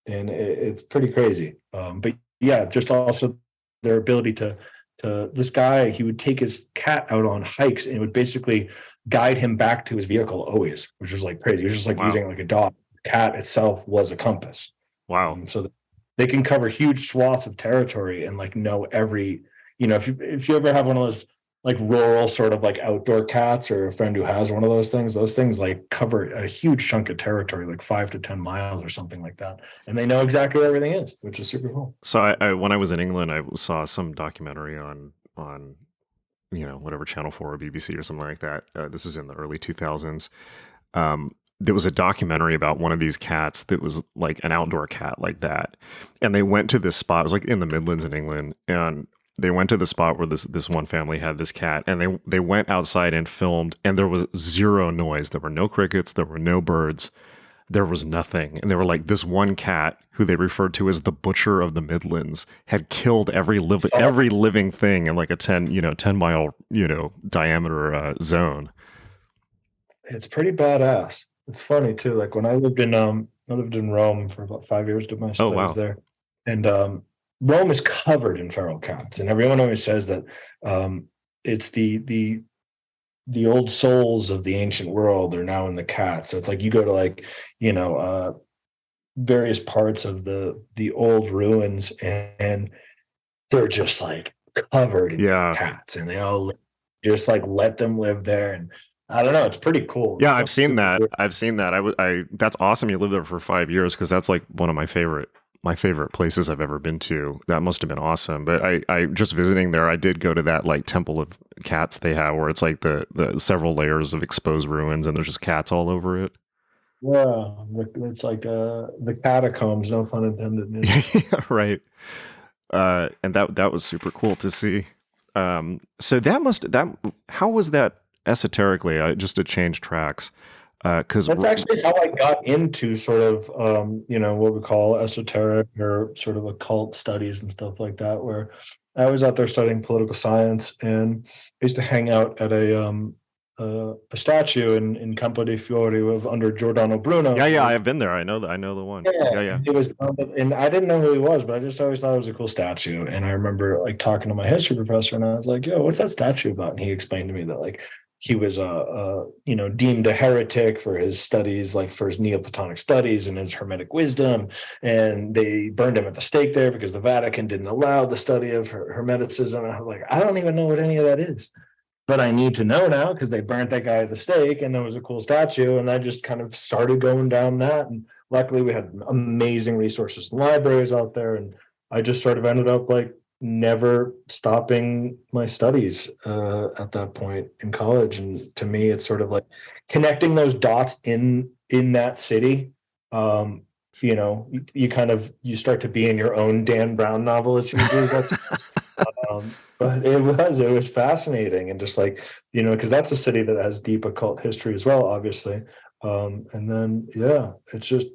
And it's pretty crazy. But yeah, just also their ability to this guy, he would take his cat out on hikes and it would basically guide him back to his vehicle always, which was like crazy. He was just like Wow. using like a dog. The cat itself was a compass. Wow. So they can cover huge swaths of territory and like know every, if you ever have one of those like rural sort of like outdoor cats or a friend who has one of those things like cover a huge chunk of territory, like 5 to 10 miles or something like that. And they know exactly where everything is, which is super cool. So I when I was in England, I saw some documentary on whatever Channel 4 or BBC or something like that. This is in the early 2000s. There was a documentary about one of these cats that was like an outdoor cat like that, and they went to this spot. It was like in the Midlands in England, and they went to the spot where this one family had this cat, and they went outside and filmed, and there was zero noise. There were no crickets. There were no birds. There was nothing. And they were like, this one cat, who they referred to as the butcher of the Midlands, had killed every living thing in like a 10 mile, diameter zone. It's pretty badass. It's funny too. Like when I lived in Rome for about 5 years, did my Oh, studies wow. there. And Rome is covered in feral cats. And everyone always says that it's the old souls of the ancient world are now in the cat. So it's like you go to like, various parts of the old ruins and they're just like covered in Yeah. cats and they all just like let them live there. And I don't know, it's pretty cool. Yeah, It's I've so seen super that. weird. I've seen that. That's awesome. You lived there for 5 years, because that's like one of my favorite places I've ever been to. That must have been awesome. But I just visiting there, I did go to that like temple of cats they have, where it's like the several layers of exposed ruins, and there's just cats all over it. Yeah, it's like the catacombs, no pun intended. Yeah, right. And that was super cool to see. So that how was that esoterically? Just to change tracks, because That's actually how I got into sort of what we call esoteric or sort of occult studies and stuff like that, where I was out there studying political science and I used to hang out at a statue in Campo dei Fiori of under Giordano Bruno. yeah, I've been there. I know the one. Yeah, Yeah, yeah. it was, and I didn't know who he was, but I just always thought it was a cool statue. And I remember like talking to my history professor, and I was like, "Yo, what's that statue about?" And he explained to me that like he was deemed a heretic for his studies, like for his Neoplatonic studies and his Hermetic wisdom, and they burned him at the stake there because the Vatican didn't allow the study of Hermeticism. And I was like, I don't even know what any of that is, but I need to know now because they burnt that guy at the stake and there was a cool statue. And I just kind of started going down that. And luckily we had amazing resources and libraries out there. And I just sort of ended up like never stopping my studies at that point in college. And to me, it's sort of like connecting those dots in that city. You kind of you start to be in your own Dan Brown novel, it usually that's but it was fascinating and just like because that's a city that has deep occult history as well, obviously. And then yeah, it's just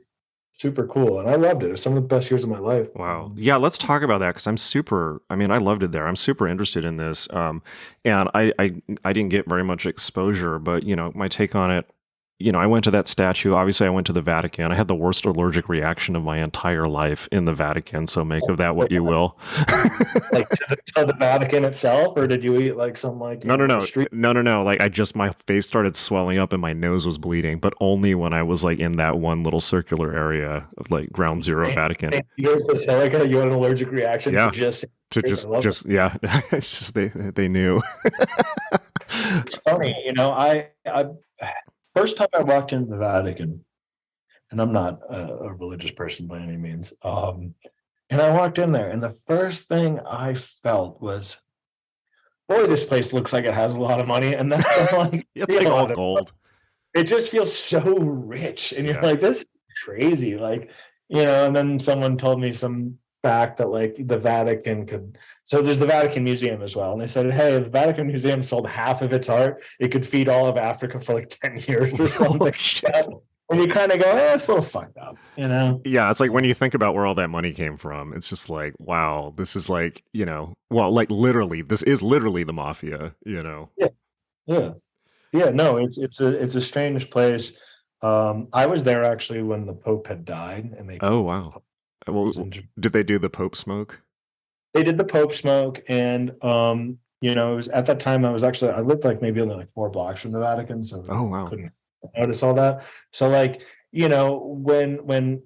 super cool and I loved it. It was some of the best years of my life. Wow. Yeah, let's talk about that, because I loved it there. I'm super interested in this. And I didn't get very much exposure, but my take on it, I went to that statue. Obviously, I went to the Vatican. I had the worst allergic reaction of my entire life in the Vatican. So make of that what you will. Like to the Vatican itself, or did you eat like some like No, no, on the no, street? no, no, no. Like my face started swelling up and my nose was bleeding, but only when I was like in that one little circular area of like Ground Zero Vatican. Your basilica, you had an allergic reaction to Yeah, just to I love it. yeah. It's just they knew. It's funny, I first time I walked into the Vatican, and I'm not a religious person by any means. And I walked in there, and the first thing I felt was, boy, this place looks like it has a lot of money. And then I'm like, It's like all gold. it just feels so rich. And you're Yeah. like, this is crazy. Like, and then someone told me some fact that like the Vatican could, so there's the Vatican Museum as well. And they said, hey, if the Vatican Museum sold half of its art, it could feed all of Africa for like 10 years or Oh, something. shit. And you kind of go, it's a little fucked up, Yeah, it's like when you think about where all that money came from, it's just like, wow, this is like, well, like literally, this is literally the mafia. Yeah, yeah. Yeah, no, it's a strange place. I was there actually when the Pope had died, and they Oh, closed the wow. pub. Well, did they do the Pope smoke? they did the Pope smoke, and it was at that time I lived like maybe only like 4 blocks from the Vatican, so Oh, wow. couldn't notice all that. So like, when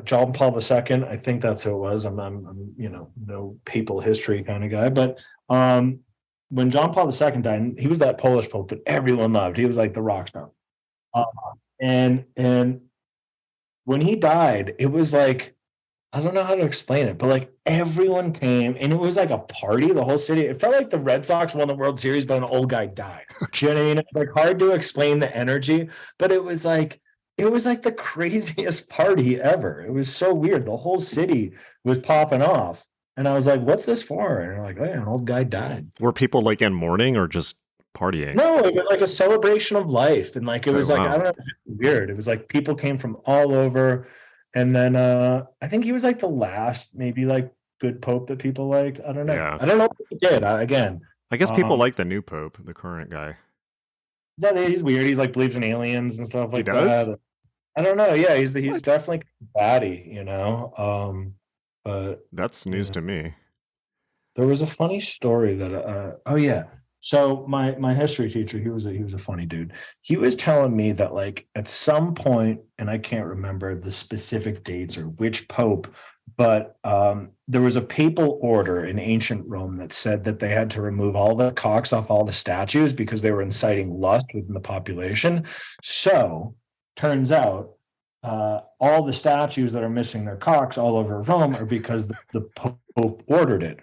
John Paul II, I think that's who it was. I'm no papal history kind of guy, but when John Paul II died, he was that Polish Pope that everyone loved. He was like the rock star. Uh, and when he died, it was like, I don't know how to explain it, but like everyone came and it was like a party, the whole city. It felt like the Red Sox won the World Series, but an old guy died. Do you know what I mean? It's like hard to explain the energy, but it was like the craziest party ever. It was so weird. The whole city was popping off. And I was like, what's this for? And they're like, oh, yeah, an old guy died. Were people like in mourning or just partying? No, it was like a celebration of life. And like, it was Oh, like, wow. I don't know, it was weird. It was like people came from all over. And then I think he was like the last, maybe like good pope that people liked. I don't know. Yeah. I don't know what he did. Again, I guess people like the new pope, the current guy. that he's weird. He's like believes in aliens and stuff like does? that. I don't know. Yeah, he's What? definitely batty, but That's news to me. there was a funny story that oh yeah. So my history teacher, he was a funny dude. He was telling me that like at some point, and I can't remember the specific dates or which pope, but there was a papal order in ancient Rome that said that they had to remove all the cocks off all the statues because they were inciting lust within the population. So turns out all the statues that are missing their cocks all over Rome are because the Pope ordered it.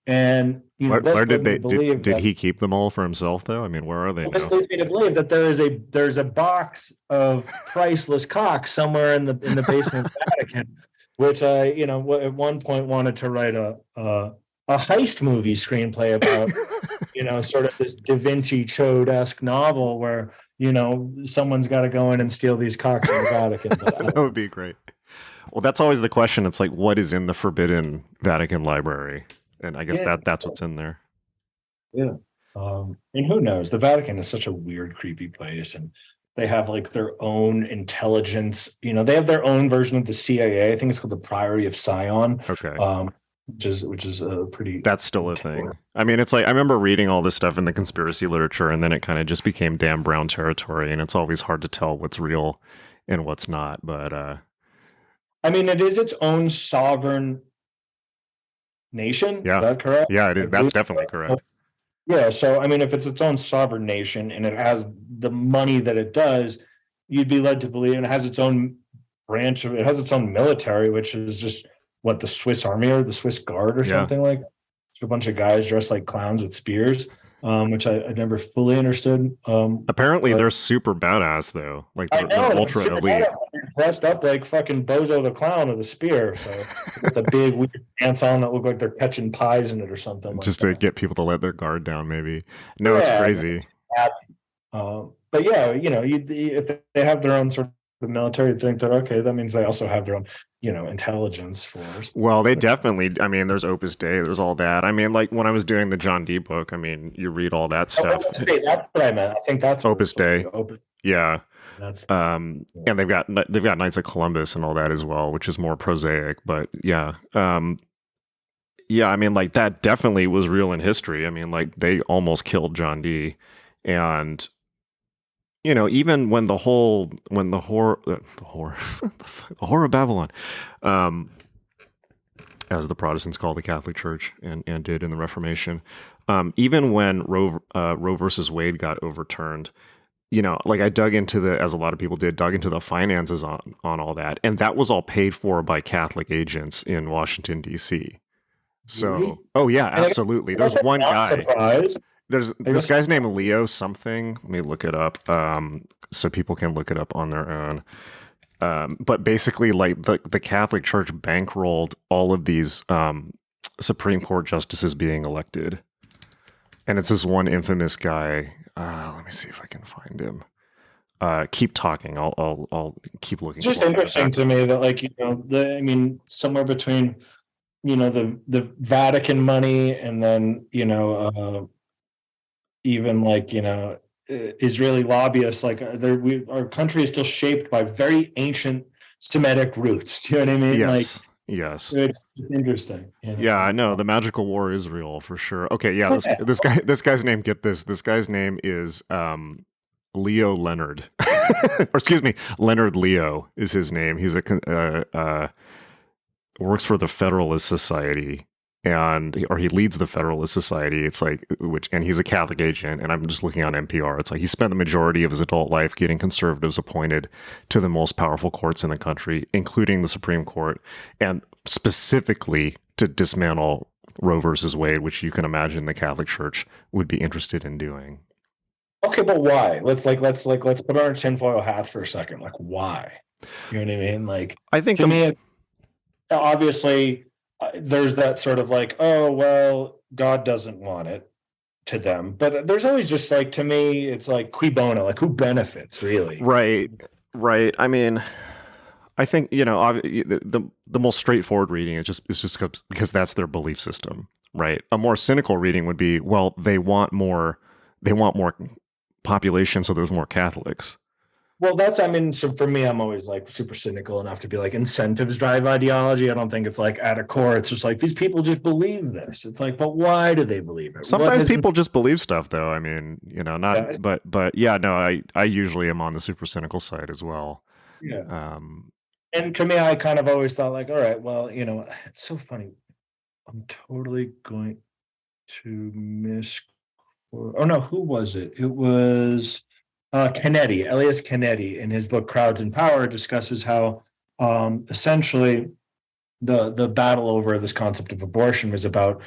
And Where did they believe did he keep them all for himself though? I mean, where are they this now? leads me to believe that there's a box of priceless cocks somewhere in the basement of the Vatican, which I at one point wanted to write a heist movie screenplay about, sort of this Da Vinci Code-esque novel where someone's got to go in and steal these cocks in the Vatican. That would be great. Well, that's always the question. It's like, what is in the forbidden Vatican Library? And I guess Yeah. that's what's in there. Yeah. And who knows? The Vatican is such a weird, creepy place, and they have like their own intelligence. They have their own version of the CIA. I think it's called the Priory of Sion. Okay. Which is a pretty. That's still a thing. I mean, it's like I remember reading all this stuff in the conspiracy literature, and then it kind of just became Dan Brown territory, and it's always hard to tell what's real and what's not. But I mean, it is its own sovereign nation. Yeah. Is that correct? Yeah, that's definitely correct. Yeah. So, I mean, if it's its own sovereign nation and it has the money that it does, you'd be led to believe, and it has its own branch of it has its own military, which is just what the Swiss Army or the Swiss Guard or something like. It's a bunch of guys dressed like clowns with spears, which I never fully understood. Apparently, they're super badass though. Like I they're know, ultra super elite. badass. Dressed up like fucking Bozo the Clown with a spear, so with the big weird pants on that look like they're catching pies in it or something. Just like to get people to let their guard down, maybe. No, it's Yeah. crazy. But yeah, if they have their own sort of military, you'd think that okay, that means they also have their own, intelligence force. Well, they definitely. I mean, there's Opus Dei. There's all that. I mean, like when I was doing the John Dee book. I mean, you read all that stuff. Opus Dei, that's what I meant. I think that's what Opus it's supposed Dei. to be. Opus. Yeah. That's And they've got Knights of Columbus and all that as well, which is more prosaic. But yeah. Yeah, I mean, like that definitely was real in history. I mean, like they almost killed John Dee, and even when the horror of Babylon, as the Protestants call the Catholic Church and did in the Reformation, even when Roe versus Wade got overturned, like I dug into as a lot of people did, dug into the finances on all that, and that was all paid for by Catholic agents in Washington D.C. So, Really? oh yeah, absolutely. There's one not guy. surprised. There's this guy's name Leo something. Let me look it up, so people can look it up on their own. But basically, like the Catholic Church bankrolled all of these Supreme Court justices being elected, and it's this one infamous guy. Let me see if I can find him. Keep talking. I'll keep looking. It's just interesting to me that, like, somewhere between, the Vatican money and then, even like, Israeli lobbyists, like our country is still shaped by very ancient Semitic roots. Do you know what I mean? Yes. Yes. It's interesting. Yeah, I know the magical war is real for sure. Okay, yeah, this guy's name. Get this. This guy's name is Leo Leonard, or excuse me, Leonard Leo is his name. He's works for the Federalist Society, or he leads the Federalist Society. It's like and he's a Catholic agent. And I'm just looking on NPR. It's like he spent the majority of his adult life getting conservatives appointed to the most powerful courts in the country, including the Supreme Court, and specifically to dismantle Roe versus Wade, which you can imagine the Catholic Church would be interested in doing. Okay, but why? Let's put on our tinfoil hats for a second. Like, why? You know what I mean? Like, I think to me, obviously, there's that sort of like, oh, well, God doesn't want it to them. But there's always just like, to me, it's like, cui bono, like who benefits really? Right. I mean, I think, the most straightforward reading is just because that's their belief system, right? A more cynical reading would be, well, they want more population, so there's more Catholics. Well, so for me, I'm always like super cynical enough to be like, incentives drive ideology. I don't think it's like at a core, it's just like these people just believe this. It's like, but why do they believe it? Sometimes people just believe stuff, though. I mean, but yeah, no, I usually am on the super cynical side as well. Yeah. And to me, I kind of always thought like, all right, well, it's so funny. I'm totally going to oh no, who was it? It was Kennedy, Elias Kennedy, in his book Crowds and Power, discusses how essentially the battle over this concept of abortion was about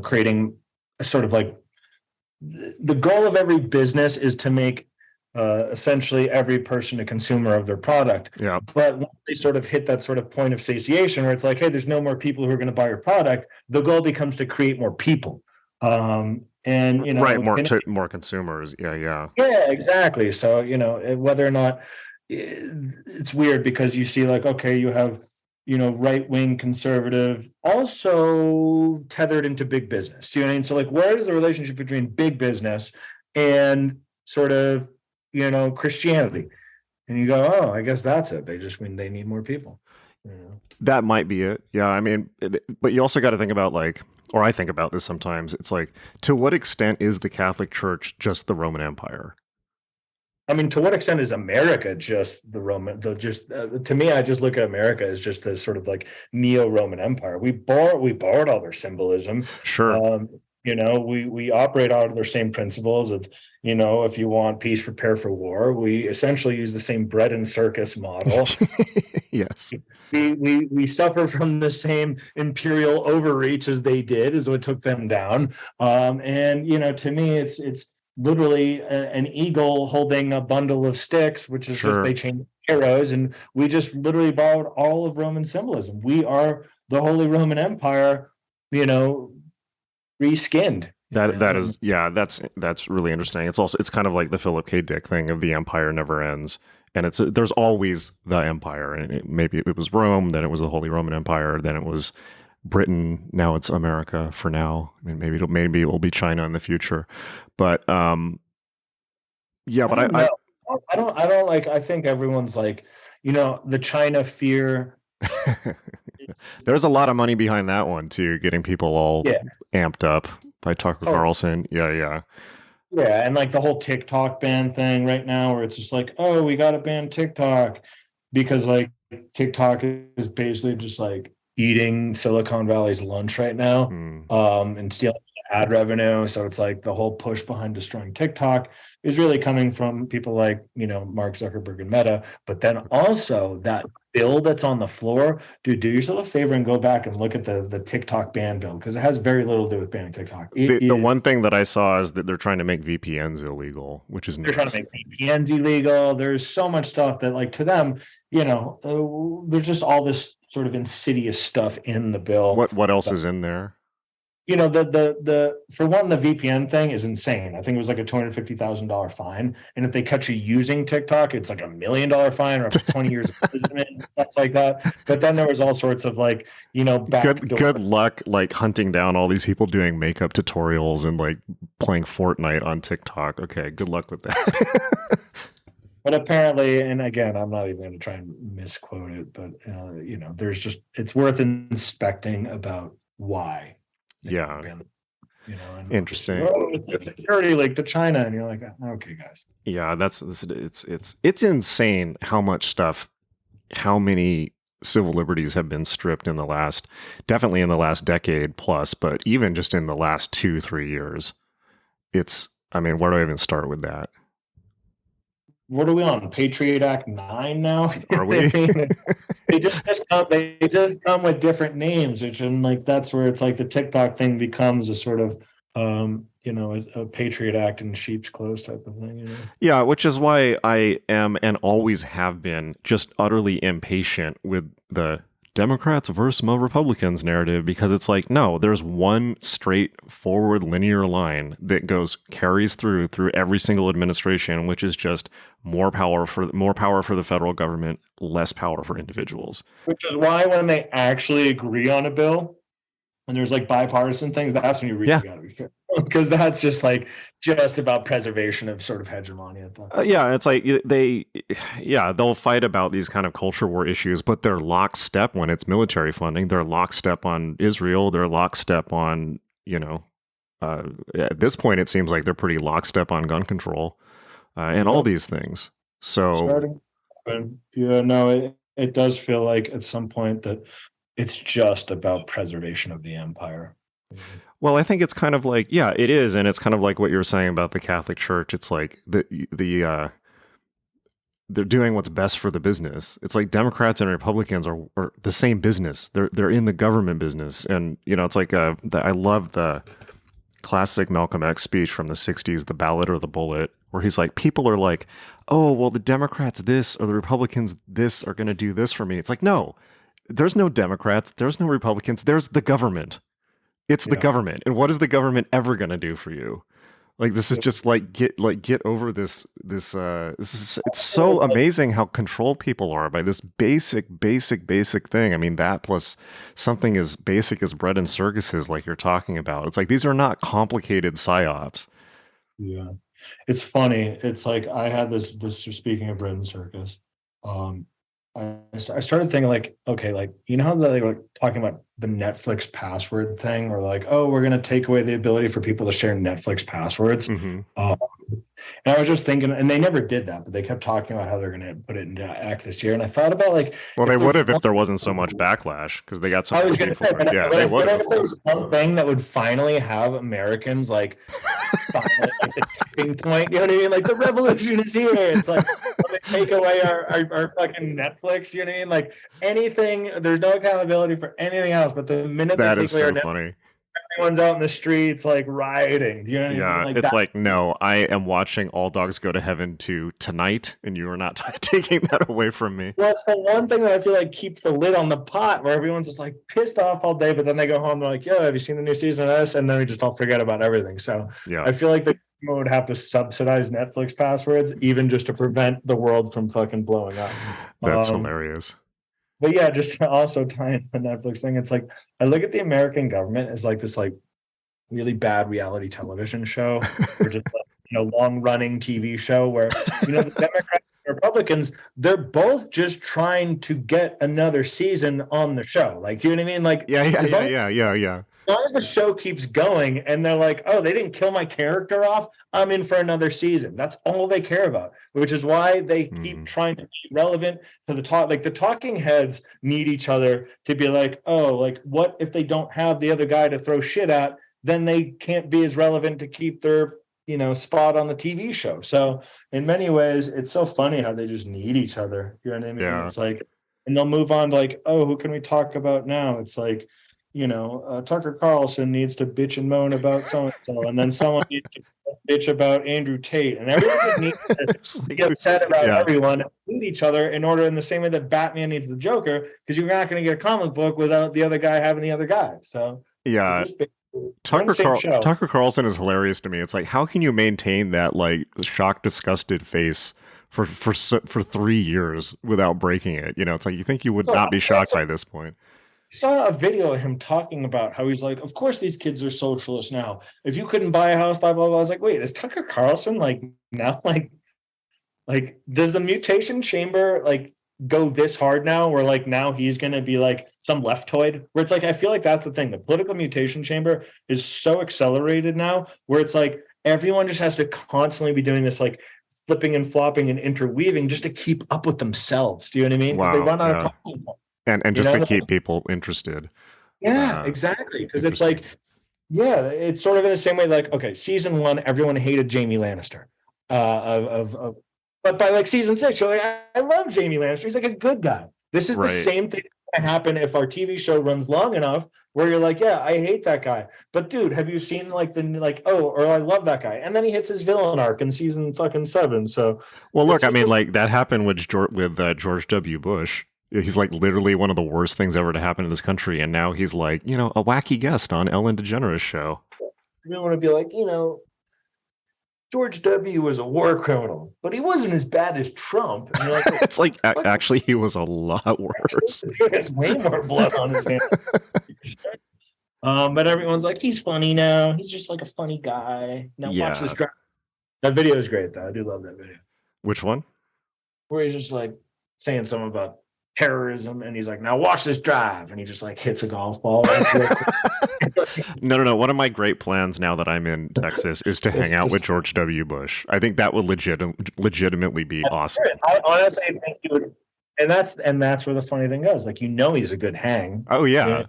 creating a sort of like, the goal of every business is to make essentially every person a consumer of their product. Yeah. But once they sort of hit that sort of point of satiation where it's like, hey, there's no more people who are going to buy your product, the goal becomes to create more people. Right, more consumers. Yeah, exactly. So whether or not, it's weird because you see like, okay, you have right-wing conservative also tethered into big business. You know what I mean? So like, where is the relationship between big business and sort of Christianity? And you go, oh, I guess that's it. They just mean they need more people. That might be it. Yeah, I mean, but you also got to think about like, or I think about this sometimes. It's like, to what extent is the Catholic Church just the Roman Empire? I mean, to what extent is America just the Roman? To me, I just look at America as just this sort of like neo-Roman Empire. We borrowed all their symbolism. Sure. We operate out of their same principles of, if you want peace, prepare for war. We essentially use the same bread and circus model. Yes. We suffer from the same imperial overreach as they did, is what took them down. To me, it's literally an eagle holding a bundle of sticks, which is just, they change arrows, and we just literally borrowed all of Roman symbolism. We are the Holy Roman Empire, reskinned. That's really interesting. It's kind of like the Philip K. Dick thing of the empire never ends, and there's always the empire, and maybe it was Rome, then it was the Holy Roman Empire, then it was Britain, now it's America for now. I mean, maybe it will be China in the future, but I think everyone's like, the China fear. There's a lot of money behind that one too, getting people all amped up by Tucker Carlson. Yeah, and like the whole TikTok ban thing right now, where it's just like, oh, we got to ban TikTok because like TikTok is basically just like eating Silicon Valley's lunch right now, and stealing ad revenue. So it's like the whole push behind destroying TikTok is really coming from people like, Mark Zuckerberg and Meta. But then also that bill that's on the floor, dude, do yourself a favor and go back and look at the TikTok ban bill, because it has very little to do with banning TikTok. The one thing that I saw is that they're trying to make VPNs illegal, which is they're trying to make VPNs illegal. There's so much stuff that, like, to them, there's just all this sort of insidious stuff in the bill. What else is in there? The for one, the VPN thing is insane. I think it was like a $250,000 fine, and if they catch you using TikTok, it's like $1 million fine or up to 20 years of imprisonment and stuff like that. But then there was all sorts of like, good luck like hunting down all these people doing makeup tutorials and like playing Fortnite on TikTok. Okay, good luck with that. But apparently, and again, I'm not even going to try and misquote it, but there's just it's worth inspecting about why they Yeah. been, and obviously, Interesting. it's a security link to China, and you're like, okay, guys. Yeah, it's insane how much stuff, how many civil liberties have been stripped in the last, definitely in the last decade plus, but even just in the last 2-3 years. I mean, where do I even start with that? What are we on? Patriot Act 9 now? Are we? They just come with different names, which and like that's where it's like the TikTok thing becomes a sort of a Patriot Act in sheep's clothes type of thing. Yeah, which is why I am and always have been just utterly impatient with the Democrats versus Republicans narrative, because it's like, no, there's one straightforward linear line that carries through every single administration, which is just more power for the federal government, less power for individuals. Which is why when they actually agree on a bill and there's like bipartisan things, that's when you really got to be fair, because that's just about preservation of sort of hegemony at that point. Yeah, it's like they'll fight about these kind of culture war issues, but they're lockstep when it's military funding. They're lockstep on Israel. They're lockstep on, at this point, it seems like they're pretty lockstep on gun control and all these things. So, it does feel like at some point that it's just about preservation of the empire. Well, I think it's kind of like, yeah, it is. And it's kind of like what you were saying about the Catholic Church. It's like they're doing what's best for the business. It's like Democrats and Republicans are the same business. They're in the government business. And, it's like, I love the classic Malcolm X speech from the 60s, The Ballot or the Bullet, where he's like, people are like, oh, well, the Democrats this or the Republicans this are going to do this for me. It's like, no, there's no Democrats. There's no Republicans. There's the government. It's the government. And what is the government ever going to do for you? Like, this is just get over this is, it's so amazing how controlled people are by this basic thing. I mean, that plus something as basic as bread and circuses, like you're talking about. It's like, these are not complicated psyops. Yeah. It's funny. It's like, I had this speaking of bread and circus, I started thinking like, okay, like, how they were talking about the Netflix password thing, or like, oh, we're going to take away the ability for people to share Netflix passwords. Mm-hmm. And I was just thinking, and they never did that, but they kept talking about how they're going to put it into act this year. And I thought about like, well, they would have if there wasn't so much backlash, because they got so. I was going to say, yeah, they would have. If there was one thing that would finally have Americans like finally at the tipping point, you know what I mean? Like, the revolution is here. It's like, take away our fucking Netflix, you know what I mean? Like, anything, there's no accountability for anything else. But the minute that they is take away so our funny. Netflix, everyone's out in the streets like rioting. You know what I mean? It's like, no, I am watching All Dogs Go to Heaven 2 tonight, and you are not taking that away from me. Well, it's the one thing that I feel like keeps the lid on the pot, where everyone's just like pissed off all day, but then they go home and they're like, yo, have you seen the new season of this? And then we just all forget about everything. So yeah, I feel like the government would have to subsidize Netflix passwords even just to prevent the world from fucking blowing up. That's hilarious. But yeah, just to also tie into the Netflix thing, it's like, I look at the American government as like this like really bad reality television show, or just long running TV show where the Democrats and Republicans, they're both just trying to get another season on the show. Like, do you know what I mean? Like, yeah. As long as the show keeps going and they're like, oh, they didn't kill my character off, I'm in for another season. That's all they care about, which is why they keep trying to be relevant to the talk. Like, the talking heads need each other to be like, oh, like, what if they don't have the other guy to throw shit at? Then they can't be as relevant to keep their spot on the TV show. So in many ways, it's so funny how they just need each other. You know what I mean? Yeah. It's like, and they'll move on to like, oh, who can we talk about now? It's like, Tucker Carlson needs to bitch and moan about so-and-so, and then someone needs to bitch about Andrew Tate, and everyone needs to get upset about everyone and need each other in order, in the same way that Batman needs the Joker, because you're not going to get a comic book without the other guy having the other guy. So yeah. Tucker Carlson is hilarious to me. It's like, how can you maintain that like shocked, disgusted face for 3 years without breaking it? It's like, you think you would not be shocked by this point. I saw a video of him talking about how he's like, of course these kids are socialists now. If you couldn't buy a house, blah, blah, blah. I was like, wait, is Tucker Carlson like now like Like, does the mutation chamber like go this hard now where like now he's gonna be like some leftoid? Where it's like I feel like that's the thing. The political mutation chamber is so accelerated now where it's like everyone just has to constantly be doing this like flipping and flopping and interweaving just to keep up with themselves. Do you know what I mean? Because they Wow, run out of yeah. time. And You just to know? keep people interested. Yeah, exactly. Because it's Interesting. like, yeah, it's sort of in the same way. Like, okay, season one, everyone hated Jamie Lannister. But by like season six, you're like, I love Jamie Lannister. He's like a good guy. This is the Right. same thing that happen if our TV show runs long enough, where you're like, yeah, I hate that guy. But dude, have you seen like or I love that guy, and then he hits his villain arc in season fucking 7. So, Well, it's look, I just mean, this, like that happened with George W. Bush. He's like literally one of the worst things ever to happen in this country, and now he's like, a wacky guest on Ellen DeGeneres' show. you want to be like, George W. was a war criminal, but he wasn't as bad as Trump. And you're like, It's like actually he was a lot worse. he has way more blood on his hands. But everyone's like, he's funny now. He's just like a funny guy. Now watch this. That video is great, though. I do love that video. Which one? Where he's just like saying something about terrorism, and he's like, now watch this drive, and he just like hits a golf ball. No. One of my great plans now that I'm in Texas is to hang out with George W. Bush. I think that would legitimately be awesome. I honestly think he would, and that's where the funny thing goes. Like, he's a good hang. Oh yeah.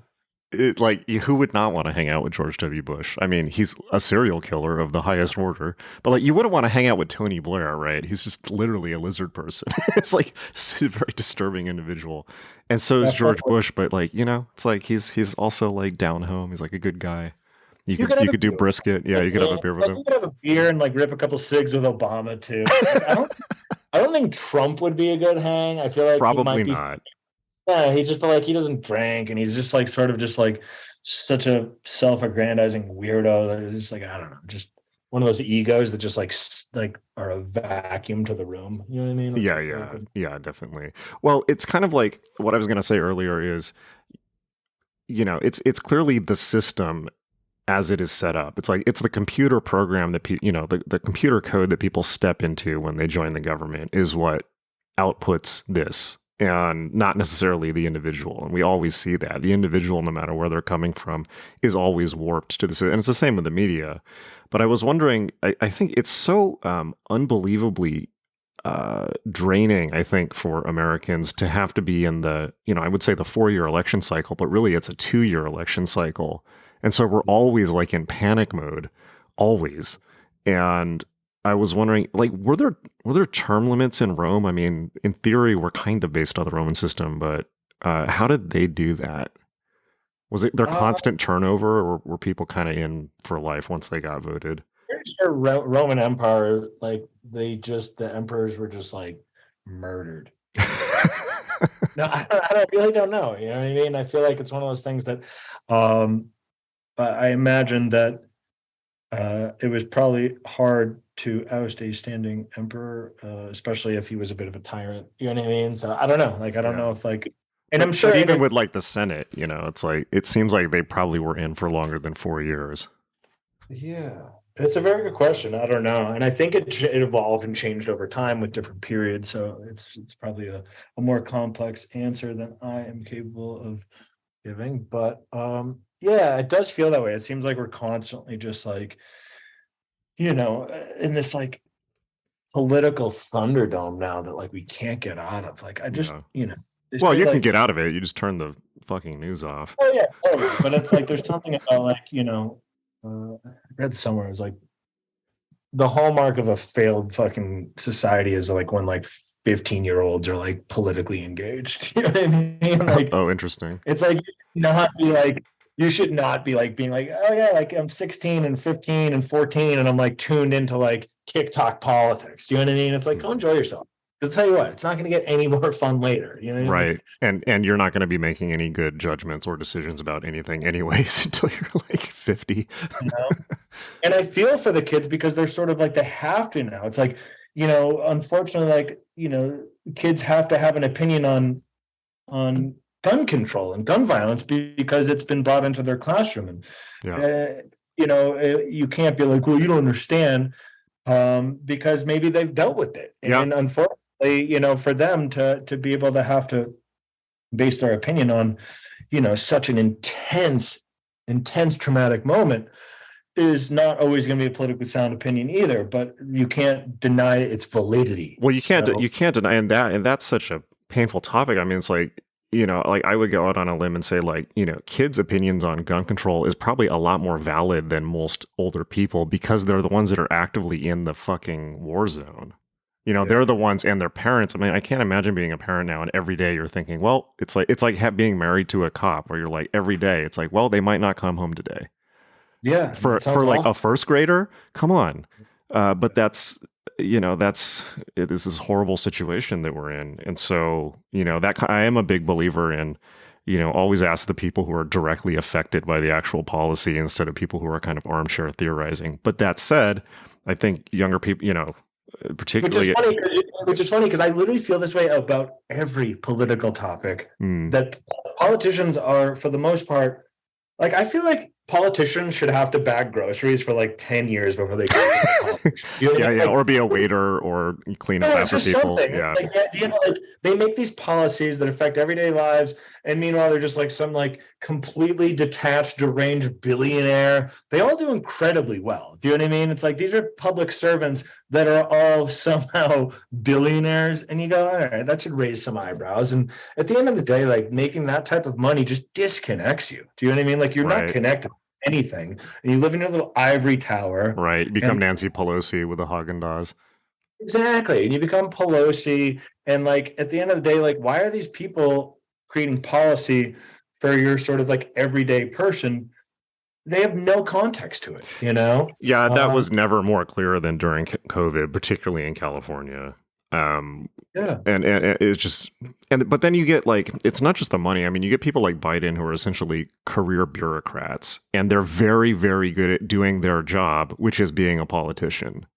Who would not want to hang out with George W. Bush? I mean, he's a serial killer of the highest order, but like, you wouldn't want to hang out with Tony Blair, right? He's just literally a lizard person. It's like a very disturbing individual, and so is George Bush. But like, it's like he's also like down home. He's like a good guy. You could do brisket. Yeah, you could have a beer with him. You could have a beer and like rip a couple cigs with Obama too. I don't think Trump would be a good hang. I feel like probably not. Yeah, he doesn't drink, and he's just like sort of just like such a self-aggrandizing weirdo that is just like, I don't know, just one of those egos that just like are a vacuum to the room. You know what I mean? Yeah, definitely. Well, it's kind of like what I was going to say earlier is, it's clearly the system as it is set up. It's like it's the computer program that the computer code that people step into when they join the government is what outputs this, and not necessarily the individual. And we always see that the individual, no matter where they're coming from, is always warped to this. And it's the same with the media. But I was wondering, I think it's so unbelievably draining, I think, for Americans to have to be in the, I would say the 4-year election cycle, but really it's a 2-year election cycle. And so we're always like in panic mode, always. And I was wondering, like, were there term limits in Rome? I mean, in theory, we're kind of based on the Roman system, but how did they do that? Was it their constant turnover, or were people kind of in for life once they got voted? Pretty sure Roman Empire, like the emperors were just like murdered. No, I really don't know. You know what I mean? I feel like it's one of those things that I imagine that it was probably hard to oust a standing emperor, especially if he was a bit of a tyrant. You know what I mean? So I don't know. Like, I don't know if like, and I'm sure even with like the Senate, it's like, it seems like they probably were in for longer than 4 years. Yeah, it's a very good question. I don't know. And I think it evolved and changed over time with different periods. So it's probably a more complex answer than I am capable of giving. But yeah, it does feel that way. It seems like we're constantly just like, in this like political thunderdome now that like we can't get out of. Like, I just, well, you can get out of it. You just turn the fucking news off. Oh yeah, totally. But it's like there's something about like, I read somewhere it was like the hallmark of a failed fucking society is like when like 15-year-olds are like politically engaged. You know what I mean? Like, oh, interesting. It's like you should not be like being like, oh yeah, like I'm 16 and 15 and 14 and I'm like tuned into like TikTok politics. You know what I mean? It's like, go enjoy yourself. Because tell you what, it's not going to get any more fun later. You know what I mean? Right. And you're not going to be making any good judgments or decisions about anything anyways until you're like 50. And I feel for the kids because they're sort of like, they have to now. It's like, unfortunately, like, kids have to have an opinion on gun control and gun violence because it's been brought into their classroom. And, you can't be like, well, you don't understand. because maybe they've dealt with it. Yeah. And unfortunately, for them to be able to have to base their opinion on, such an intense traumatic moment is not always going to be a politically sound opinion either, but you can't deny its validity. Well, you can't deny, and that's such a painful topic. I mean, it's like, like I would go out on a limb and say, like, kids' opinions on gun control is probably a lot more valid than most older people, because they're the ones that are actively in the fucking war zone. They're the ones, and their parents. I mean, I can't imagine being a parent now and every day you're thinking, well, it's like being married to a cop, where you're like, every day it's like, well, they might not come home today. Yeah. For like a first grader, come on. But that's this is horrible situation that we're in. And so, I am a big believer in, always ask the people who are directly affected by the actual policy instead of people who are kind of armchair theorizing. But that said, I think younger people, particularly, which is funny because I literally feel this way about every political topic, that politicians are, for the most part, like, I feel like politicians should have to bag groceries for like 10 years before they go yeah, or be a waiter or clean up after people. Yeah. It's like, they make these policies that affect everyday lives, and meanwhile they're just like some like completely detached, deranged billionaire. They all do incredibly well. Do you know what I mean? It's like these are public servants that are all somehow billionaires, and you go, all right, that should raise some eyebrows. And at the end of the day, like, making that type of money just disconnects you. Do you know what I mean? Like, you're not connected anything, and you live in your little ivory tower, right? You become Nancy Pelosi with a Haagen-Dazs. Exactly. And you become Pelosi, and like, at the end of the day, like, why are these people creating policy for your sort of like everyday person? They have no context to it, Yeah, that was never more clear than during COVID, particularly in California. And it's just, but then you get, like, it's not just the money. I mean, you get people like Biden who are essentially career bureaucrats, and they're very, very good at doing their job, which is being a politician,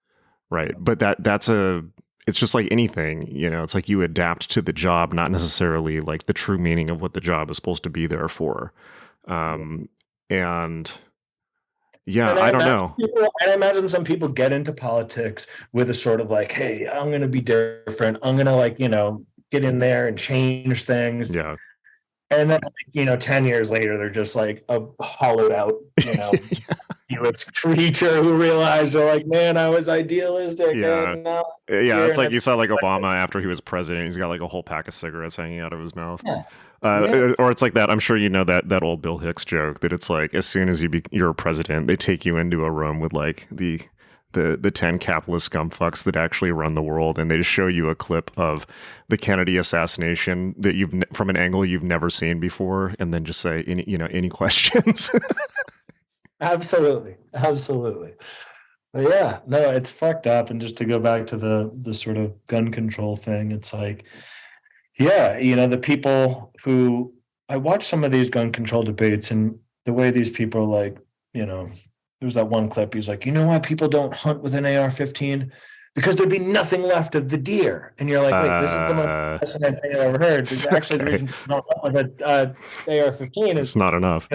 right? But it's just like anything, it's like you adapt to the job, not necessarily like the true meaning of what the job is supposed to be there for. And yeah, I don't know. I imagine some people get into politics with a sort of like, hey, I'm going to be different. I'm going to, like, get in there and change things. Yeah. And then, 10 years later, they're just like a hollowed out, it's creature who realized, they're like, man, I was idealistic. Yeah. It's like you saw like Obama after he was president. He's got like a whole pack of cigarettes hanging out of his mouth. Yeah. Or it's like that. I'm sure that old Bill Hicks joke that it's like, as soon as you're a president, they take you into a room with like the 10 capitalist scumfucks that actually run the world, and they just show you a clip of the Kennedy assassination that from an angle you've never seen before, and then just say any questions. Absolutely. But yeah, no, it's fucked up. And just to go back to the sort of gun control thing, it's like, yeah, the people who, I watch some of these gun control debates, and the way these people, like, there was that one clip, he's like, why people don't hunt with an AR-15? Because thered be nothing left of the deer. And you're like, wait, this is the most fascinating thing I've ever heard. It's actually the reason people don't hunt with an AR-15 is it's not enough.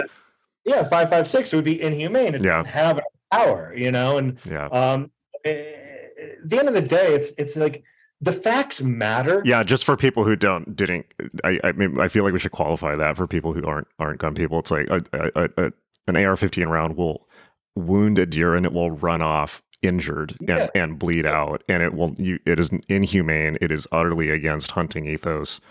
5.56 would be inhumane. It doesn't have power, and at the end of the day, it's like, the facts matter. Yeah, just for people who didn't. I mean, I feel like we should qualify that for people who aren't gun people. It's like an AR-15 round will wound a deer and it will run off injured and bleed out, and it is inhumane. It is utterly against hunting ethos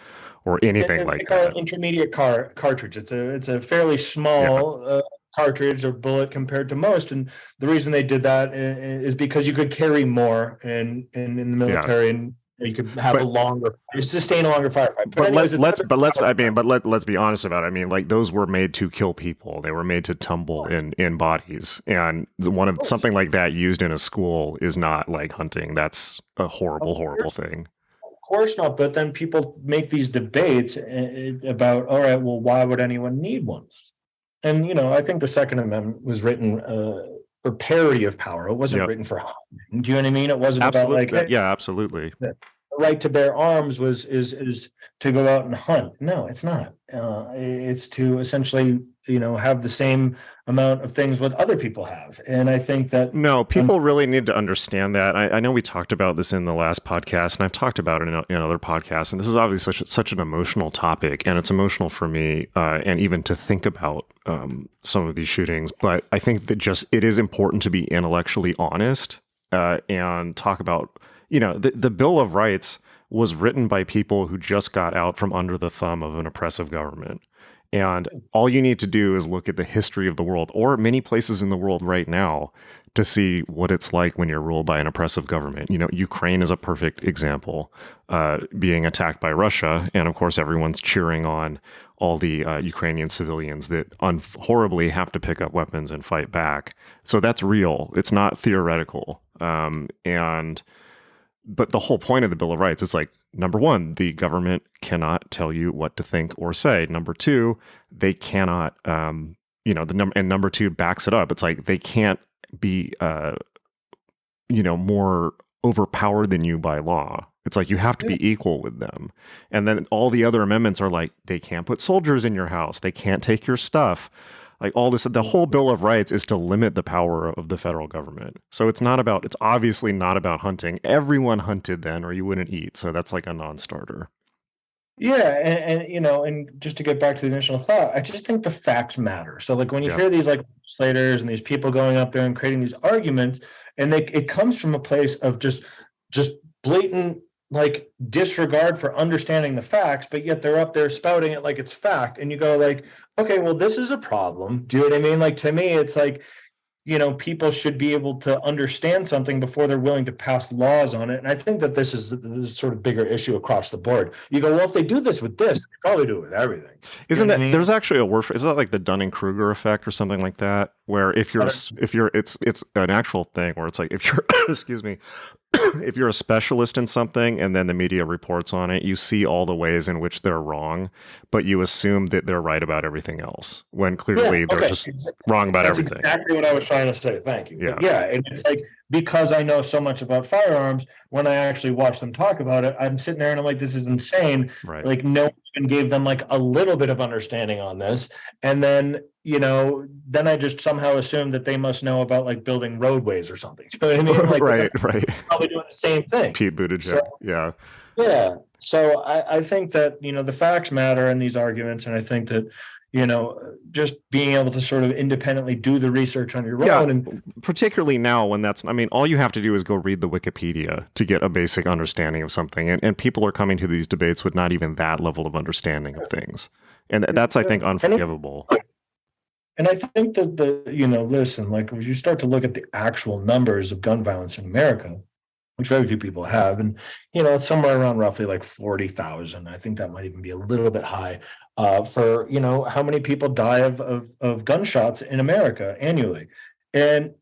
or anything like that. Intermediate cartridge. It's a fairly small cartridge or bullet compared to most, and the reason they did that is because you could carry more in the military, and you could have sustain a longer firefight. But let's be honest about it. I mean, like, those were made to kill people. They were made to tumble in bodies, and something like that used in a school is not like hunting. That's a horrible thing. Of course not. But then people make these debates about, all right, well, why would anyone need one? And, I think the Second Amendment was written for parity of power. It wasn't written for hunting. Do you know what I mean? It wasn't absolutely. about like, yeah, absolutely. It right to bear arms is to go out and hunt. No, it's not. It's to essentially, have the same amount of things what other people have. And I think that No, people really need to understand that. I know we talked about this in the last podcast, and I've talked about it in other podcasts. And this is obviously such an emotional topic, and it's emotional for me, and even to think about some of these shootings. But I think that it is important to be intellectually honest and talk about, the Bill of Rights was written by people who just got out from under the thumb of an oppressive government. And all you need to do is look at the history of the world, or many places in the world right now, to see what it's like when you're ruled by an oppressive government. Ukraine is a perfect example, being attacked by Russia. And of course, everyone's cheering on all the Ukrainian civilians that horribly have to pick up weapons and fight back. So that's real. It's not theoretical. But the whole point of the Bill of Rights is like, number one, the government cannot tell you what to think or say. Number two, they cannot, and number two backs it up. It's like they can't be, more overpowered than you by law. It's like you have to be equal with them. And then all the other amendments are like, they can't put soldiers in your house. They can't take your stuff. Like all this, the whole Bill of Rights is to limit the power of the federal government. So it's obviously not about hunting. Everyone hunted then, or you wouldn't eat. So that's like a non-starter. Yeah, and just to get back to the initial thought, I just think the facts matter. So like when you hear these like legislators and these people going up there and creating these arguments, and it comes from a place of just blatant like disregard for understanding the facts, but yet they're up there spouting it like it's fact. And you go like, okay, well, this is a problem. Do you know what I mean? Like to me, it's like, people should be able to understand something before they're willing to pass laws on it. And I think that this is sort of bigger issue across the board. You go, well, if they do this with this, they probably do it with everything. Isn't that, there's actually a word for, is that like the Dunning-Kruger effect or something like that? Where it's an actual thing where it's like, if you're, excuse me, if you're a specialist in something and then the media reports on it, you see all the ways in which they're wrong, but you assume that they're right about everything else when clearly they're just wrong about everything. That's exactly what I was trying to say. Thank you. Yeah. And it's like, because I know so much about firearms, when I actually watch them talk about it, I'm sitting there and I'm like, this is insane. Right. Like no one even gave them like a little bit of understanding on this. And then, then I just somehow assume that they must know about like building roadways or something. You know what I mean? Like, right. Probably doing the same thing. Pete Buttigieg. So, yeah. Yeah. So I think that, the facts matter in these arguments. And I think that, just being able to sort of independently do the research on your own. And particularly now when all you have to do is go read the Wikipedia to get a basic understanding of something. And people are coming to these debates with not even that level of understanding of things. And that's, I think, unforgivable. And I think that listen, like when you start to look at the actual numbers of gun violence in America, which very few people have, and it's somewhere around roughly like 40,000. I think that might even be a little bit high for how many people die of gunshots in America annually. And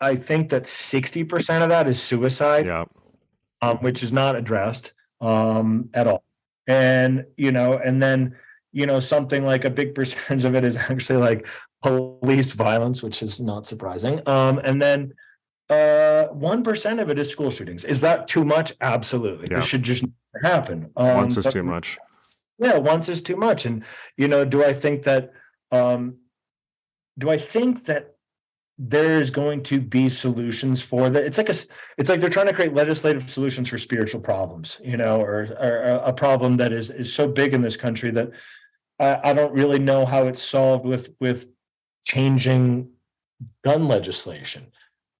I think that 60% of that is suicide, which is not addressed at all. And and then something like a big percentage of it is actually like police violence, which is not surprising. And then 1% of it is school shootings. Is that too much? Absolutely. This should just never happen. Once is too much. Yeah, once is too much. And do I think that there's going to be solutions for that? It's like they're trying to create legislative solutions for spiritual problems, or a problem that is so big in this country that I don't really know how it's solved with changing gun legislation.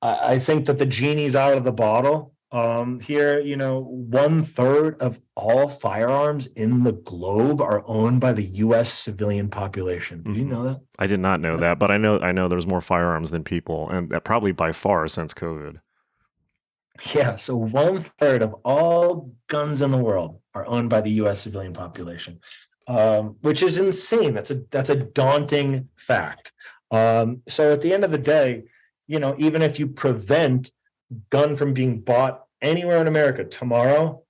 I think that the genie's out of the bottle. Here, 1/3 of all firearms in the globe are owned by the U.S. civilian population. Did you know that? I did not know that, but I know there's more firearms than people, and probably by far since COVID. Yeah, so 1/3 of all guns in the world are owned by the U.S. civilian population, which is insane. That's a daunting fact. So at the end of the day, even if you prevent gun from being bought anywhere in America tomorrow,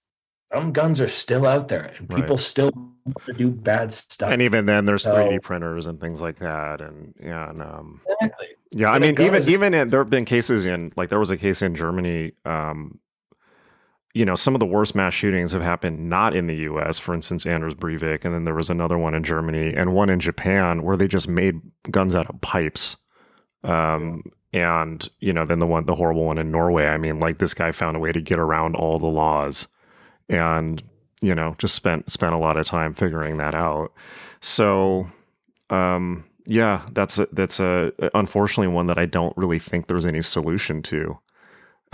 guns are still out there and people still want to do bad stuff. And even then there's 3D printers and things like that. And exactly. Yeah. I mean, even there have been cases there was a case in Germany, some of the worst mass shootings have happened not in the U.S., for instance, Anders Breivik, and then there was another one in Germany and one in Japan where they just made guns out of pipes. And, then the horrible one in Norway, I mean, like this guy found a way to get around all the laws and, just spent a lot of time figuring that out. So, yeah, that's unfortunately one that I don't really think there's any solution to.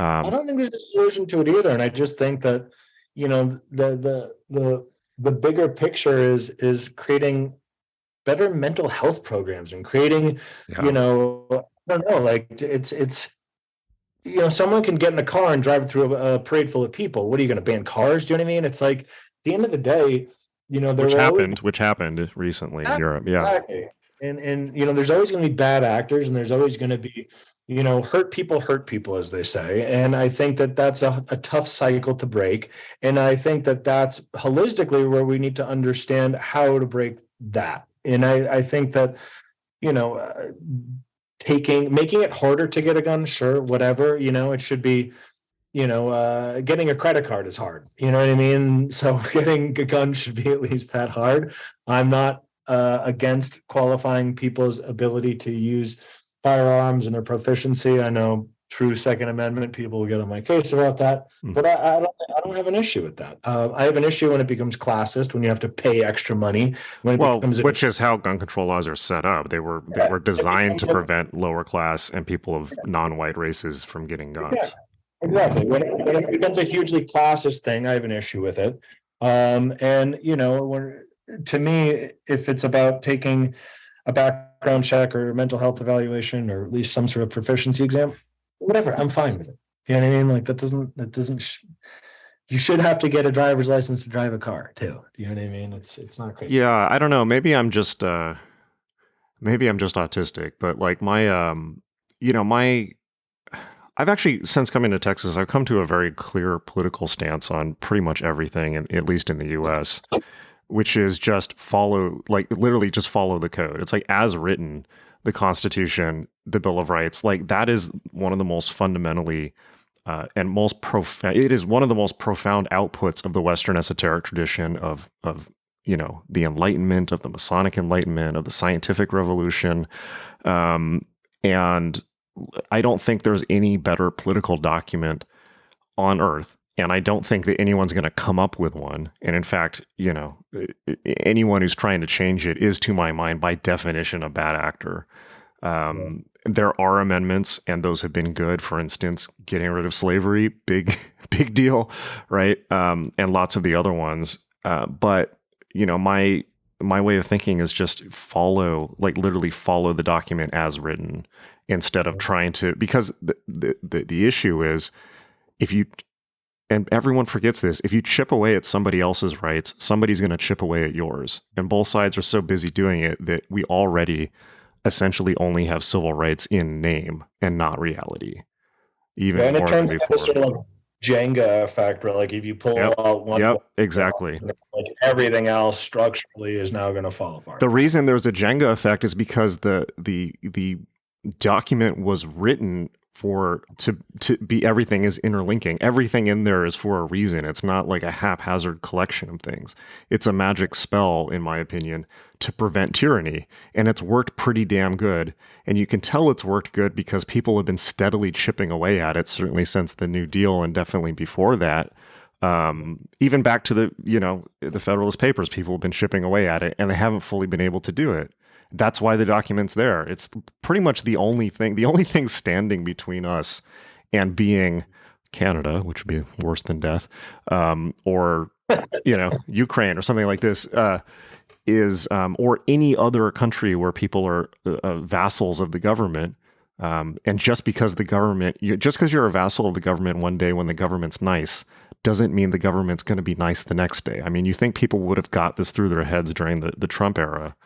I don't think there's a solution to it either, and I just think that the bigger picture is creating better mental health programs and creating, I don't know, like it's someone can get in a car and drive through a parade full of people. What are you going to ban cars? Do you know what I mean? It's like at the end of the day, which happened recently in Europe. Yeah. Exactly. And there's always going to be bad actors, and there's always going to be hurt people, as they say. And I think that that's a tough cycle to break. And I think that that's holistically where we need to understand how to break that. And I think that, making it harder to get a gun, sure, whatever, it should be, getting a credit card is hard. You know what I mean? So getting a gun should be at least that hard. I'm not against qualifying people's ability to use firearms and their proficiency. I know through Second Amendment, people will get on my case about that, but I don't have an issue with that. I have an issue when it becomes classist, when you have to pay extra money. Which is how gun control laws are set up. They were designed to prevent lower class and people of non-white races from getting guns. Yeah, exactly. When it becomes a hugely classist thing, I have an issue with it. To me, if it's about taking a background check or mental health evaluation or at least some sort of proficiency exam, whatever, I'm fine with it. You know what I mean? Like that doesn't. You should have to get a driver's license to drive a car too. Do you know what I mean? It's not crazy. Yeah, I don't know. Maybe I'm just autistic, but like I've actually, since coming to Texas, I've come to a very clear political stance on pretty much everything, at least in the U.S., which is just literally just follow the code. It's like as written, the Constitution, the Bill of Rights, like that is one of the most fundamentally and most profound. It is one of the most profound outputs of the Western esoteric tradition of the Enlightenment, of the Masonic Enlightenment, of the Scientific Revolution, and I don't think there's any better political document on earth. And I don't think that anyone's going to come up with one. And in fact, anyone who's trying to change it is, to my mind, by definition, a bad actor. There are amendments, and those have been good. For instance, getting rid of slavery, big deal, right? And lots of the other ones. But my way of thinking is just literally follow the document as written, instead of trying to, because the issue is, and everyone forgets this, if you chip away at somebody else's rights, somebody's going to chip away at yours. And both sides are so busy doing it that we already essentially only have civil rights in name and not reality. Even more than before. This sort of Jenga effect, where like if you pull out one, exactly, like everything else structurally is now going to fall apart. The reason there's a Jenga effect is because the document was written to be, everything is interlinking. Everything in there is for a reason. It's not like a haphazard collection of things. It's a magic spell, in my opinion, to prevent tyranny. And it's worked pretty damn good. And you can tell it's worked good because people have been steadily chipping away at it, certainly since the New Deal and definitely before that. Even back to the Federalist Papers, people have been chipping away at it, and they haven't fully been able to do it. That's why the document's there. It's pretty much the only thing standing between us and being Canada, which would be worse than death, or Ukraine or something like this, or any other country where people are vassals of the government. And just because you're a vassal of the government one day when the government's nice, doesn't mean the government's going to be nice the next day. I mean, you think people would have got this through their heads during the Trump era.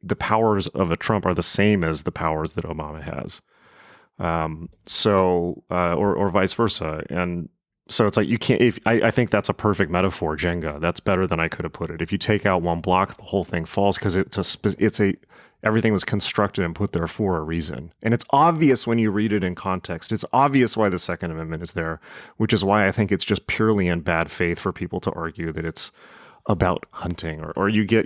The powers of a Trump are the same as the powers that Obama has. Or vice versa. And so it's like, you can't, I think that's a perfect metaphor, Jenga. That's better than I could have put it. If you take out one block, the whole thing falls, because it's everything was constructed and put there for a reason. And it's obvious when you read it in context. It's obvious why the Second Amendment is there, which is why I think it's just purely in bad faith for people to argue that it's about hunting, or you get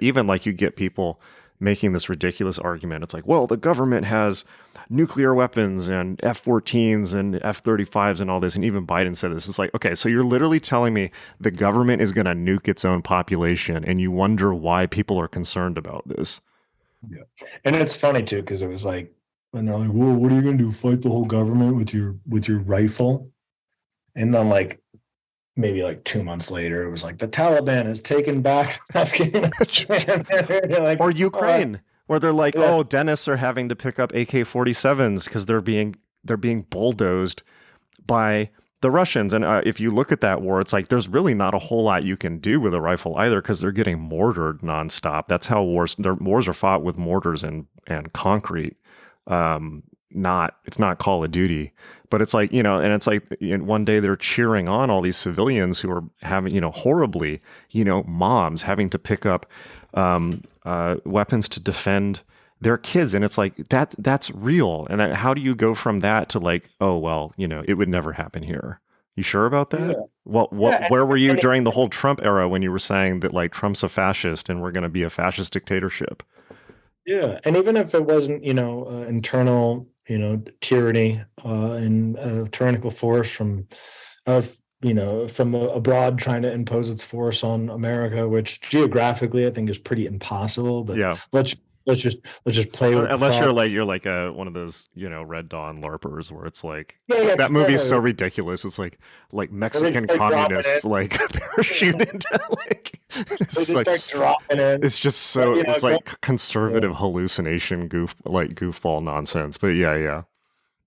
people making this ridiculous argument. It's like, well, the government has nuclear weapons and F-14s and F-35s and all this. And even Biden said this. It's like, okay, so you're literally telling me the government is going to nuke its own population, and you wonder why people are concerned about this. Yeah. And it's funny too, because it was like, and they're like, well, what are you going to do? Fight the whole government with your rifle? And then like, maybe like 2 months later, it was like the Taliban has taken back Afghanistan. Like, or Ukraine, where they're like, oh, dentists are having to pick up AK-47s because they're being bulldozed by the Russians. And if you look at that war, it's like there's really not a whole lot you can do with a rifle either, because they're getting mortared nonstop. That's how wars are fought, with mortars and concrete. It's not Call of Duty, but it's like, and it's like one day they're cheering on all these civilians who are having, horribly, moms having to pick up weapons to defend their kids. And it's like, that's real. And how do you go from that to like, oh, well, it would never happen here. You sure about that? Yeah. Well, where were you during the whole Trump era when you were saying that like Trump's a fascist and we're going to be a fascist dictatorship? Yeah. And even if it wasn't, internal, tyranny and tyrannical force from abroad trying to impose its force on America, which geographically I think is pretty impossible. But yeah, let's just play with unless you're like one of those Red Dawn LARPers where it's like that movie's so ridiculous. It's like Mexican communists like parachute into like it's just so it's like conservative hallucination goofball nonsense. But yeah.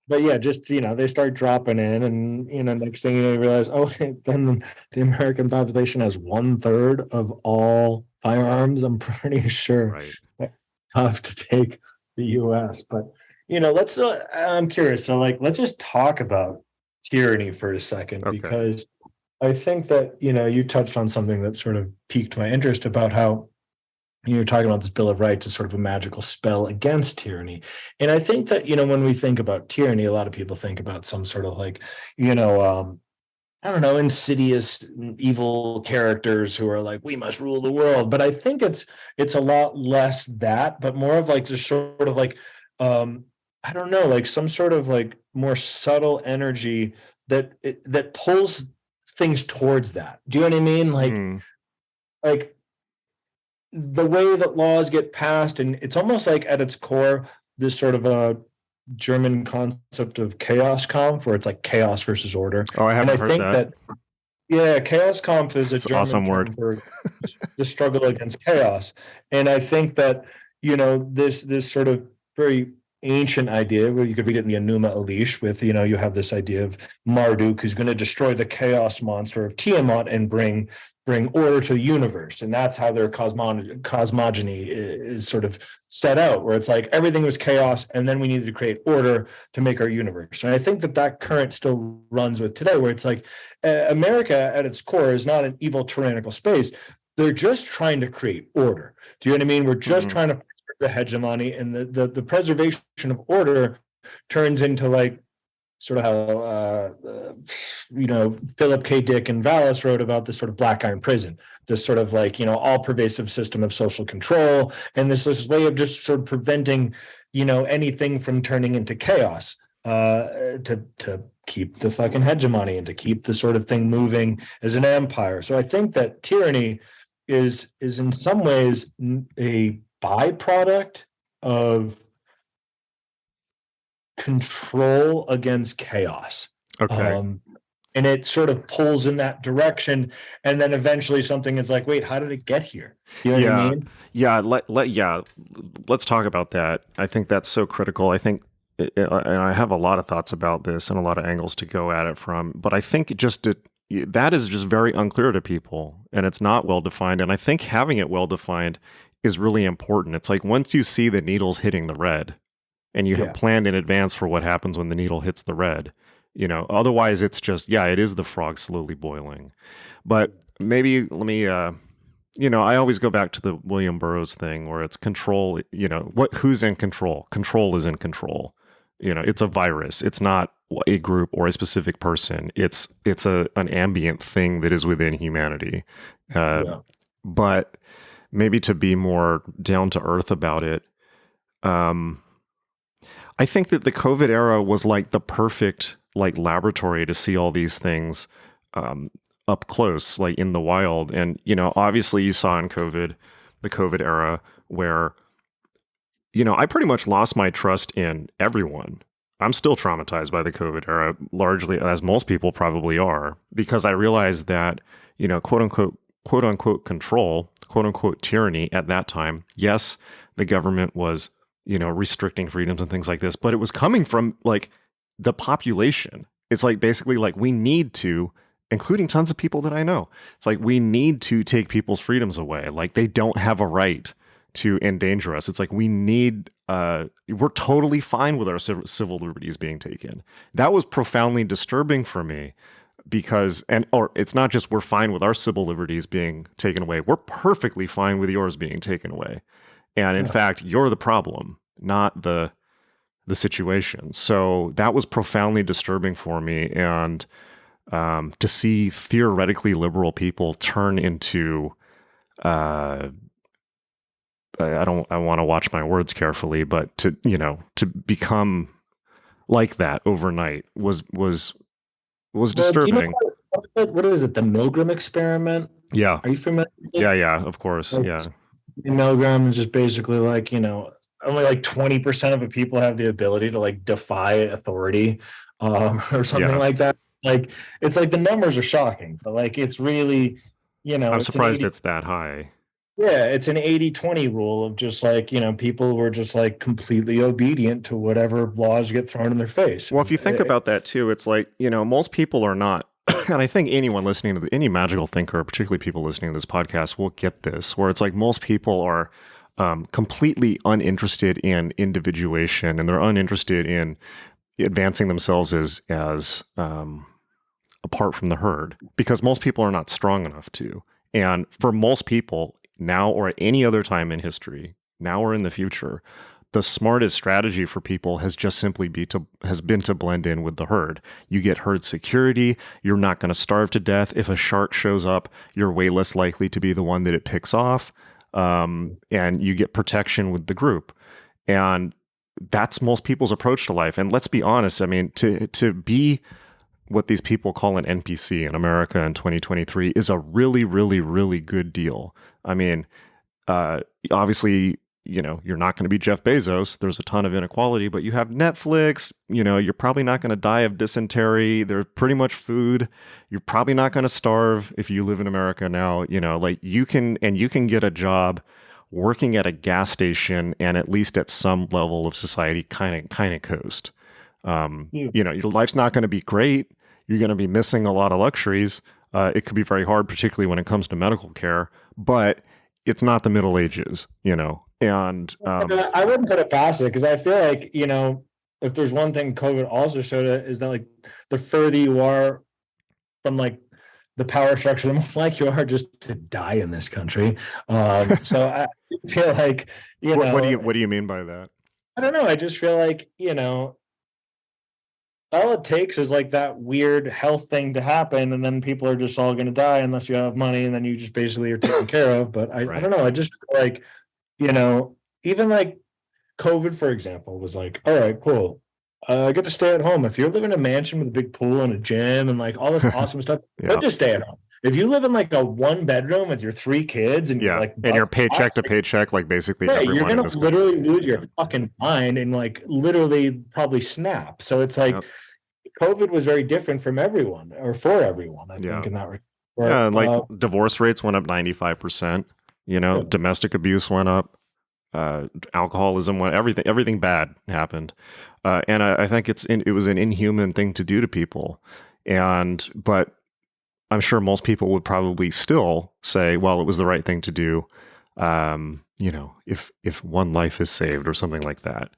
But yeah, just they start dropping in, and next thing you realize, oh, then the American population has 1/3 of all firearms. I'm pretty sure. Right. Tough to take the U.S. But let's. I'm curious. So let's just talk about tyranny for a second, because I think that you touched on something that sort of piqued my interest about how you're talking about this Bill of Rights as sort of a magical spell against tyranny. And I think that, when we think about tyranny, a lot of people think about some sort of like, I don't know, insidious, evil characters who are like, we must rule the world. But I think it's a lot less that, but more of like just sort of like, I don't know, like some sort of like more subtle energy that pulls things towards that. Do you know what I mean? Like the way that laws get passed, and it's almost like at its core, this sort of a German concept of chaos kampf, where it's like chaos versus order. Oh, I haven't heard that. Yeah, chaos kampf is a German awesome word for the struggle against chaos. And I think that, this sort of very ancient idea, where you could read it in the Enuma Elish with, you have this idea of Marduk, who's going to destroy the chaos monster of Tiamat and bring order to the universe. And that's how their cosmogony is sort of set out, where it's like everything was chaos and then we needed to create order to make our universe. And I think that current still runs with today, where it's like America at its core is not an evil tyrannical space. They're just trying to create order. Do you know what I mean? We're just trying to preserve the hegemony, and the preservation of order turns into like sort of how Philip K. Dick and Vallis wrote about this sort of black iron prison, this sort of like all pervasive system of social control, and this way of just sort of preventing anything from turning into chaos, to keep the fucking hegemony and to keep the sort of thing moving as an empire. So I think that tyranny is in some ways a byproduct of control against chaos. And it sort of pulls in that direction, and then eventually something is like, wait, how did it get here? You know what I mean? Let's talk about that. I think that's so critical. I think, and I have a lot of thoughts about this and a lot of angles to go at it from, but I think that is just very unclear to people, and it's not well defined. And I think having it well defined is really important. It's like once you see the needles hitting the red, and you have planned in advance for what happens when the needle hits the red, otherwise it's just, it is the frog slowly boiling. But maybe let me I always go back to the William Burroughs thing where it's control, who's in control? Control is in control. It's a virus. It's not a group or a specific person. It's an ambient thing that is within humanity. Yeah. But maybe to be more down to earth about it, I think that the COVID era was like the perfect like laboratory to see all these things up close, like in the wild. And, obviously you saw in the COVID era where, I pretty much lost my trust in everyone. I'm still traumatized by the COVID era, largely as most people probably are, because I realized that, quote unquote control, quote unquote tyranny at that time. Yes, the government was, restricting freedoms and things like this, but it was coming from like the population. It's like basically like we need to, including tons of people that I know. It's like we need to take people's freedoms away. Like they don't have a right to endanger us. It's like we need, we're totally fine with our civil liberties being taken. That was profoundly disturbing for me because, or it's not just we're fine with our civil liberties being taken away. We're perfectly fine with yours being taken away. And in fact, you're the problem, not the situation. So that was profoundly disturbing for me. And to see theoretically liberal people turn into, I want to watch my words carefully, but to become like that overnight was disturbing. What is it? The Milgram experiment? Yeah. Are you familiar with it? Yeah, of course. Like, yeah. Milgram is just basically like, only like 20% of the people have the ability to like defy authority or something like that. Like, it's like the numbers are shocking, but like, it's really, I'm surprised it's that high. Yeah, it's an 80-20 rule of just like, people were just like completely obedient to whatever laws get thrown in their face. Well, if you think about that too, it's like, most people are not, and I think anyone listening to any magical thinker, particularly people listening to this podcast, will get this, where it's like most people are completely uninterested in individuation, and they're uninterested in advancing themselves as apart from the herd, because most people are not strong enough to. And for most people, now or at any other time in history, now or in the future, the smartest strategy for people has just simply been to blend in with the herd. You get herd security. You're not going to starve to death. If a shark shows up, you're way less likely to be the one that it picks off. And you get protection with the group. And that's most people's approach to life. And let's be honest, I mean, to be what these people call an NPC in America in 2023 is a really, really, really good deal. I mean, obviously, you're not going to be Jeff Bezos. There's a ton of inequality, but you have Netflix. You're probably not going to die of dysentery. There's pretty much food. You're probably not going to starve if you live in America now. Like you can get a job working at a gas station and at least at some level of society kind of coast. Your life's not going to be great. You're going to be missing a lot of luxuries. It could be very hard, particularly when it comes to medical care, but it's not the Middle Ages, and I wouldn't put it past it, because I feel like, if there's one thing COVID also showed it, is that like the further you are from like the power structure, the more like you are just to die in this country. So I feel like, what do you mean by that? I don't know. I just feel like, all it takes is like that weird health thing to happen, and then people are just all going to die unless you have money, and then you just basically are taken care of. But I don't know. I just feel like, even like COVID, for example, was like, all right, cool. I get to stay at home. If you're living in a mansion with a big pool and a gym and like all this awesome stuff, just stay at home. If you live in like a 1-bedroom with your 3 kids and you're like, and you're paycheck to paycheck, like basically everyone, you're gonna literally lose your fucking mind and like literally probably snap. So it's like COVID was very different from everyone, or for everyone, I think, in that regard. Yeah, and like divorce rates went up 95%. Domestic abuse went up. Alcoholism went. Everything bad happened, and I think it was an inhuman thing to do to people. But I'm sure most people would probably still say, well, it was the right thing to do. If one life is saved or something like that.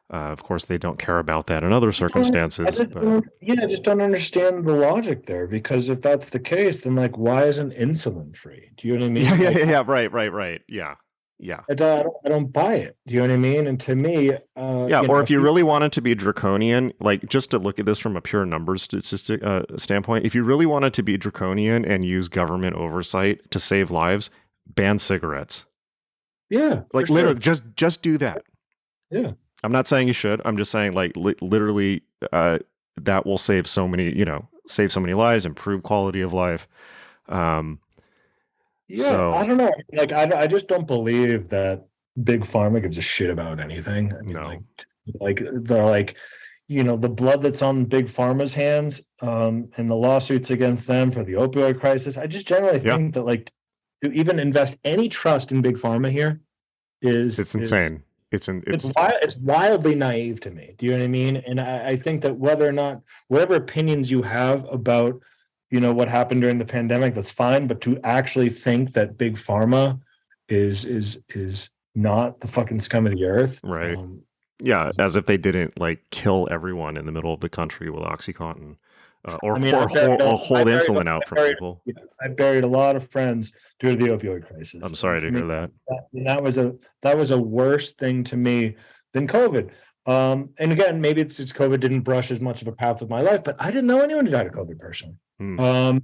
Of course, they don't care about that in other circumstances. But I just don't understand the logic there, because if that's the case, then like, why isn't insulin free? Do you know what I mean? yeah, right. Yeah. I don't buy it. Do you know what I mean? And to me, Yeah, or if you really wanted to be draconian, like just to look at this from a pure numbers statistic standpoint, if you really wanted to be draconian and use government oversight to save lives, ban cigarettes. Yeah, like literally, just do that. Yeah, I'm not saying you should. I'm just saying, like, literally, that will save so many lives, improve quality of life. So, I don't know. Like, I just don't believe that big pharma gives a shit about anything. I mean, no. like they're like, the blood that's on big pharma's hands, and the lawsuits against them for the opioid crisis. I just generally think that, like, to even invest any trust in big pharma here it's insane. It's wildly naive to me. Do you know what I mean? And I think that whether or not, whatever opinions you have about, what happened during the pandemic, that's fine. But to actually think that big pharma is not the fucking scum of the earth, right? Yeah, as if they didn't like kill everyone in the middle of the country with OxyContin, or hold insulin out from people. Yeah, I buried a lot of friends due to the opioid crisis. I'm sorry to hear that. That was a worse thing to me than COVID. And again, maybe it's COVID didn't brush as much of a path with my life, but I didn't know anyone who died of COVID personally. And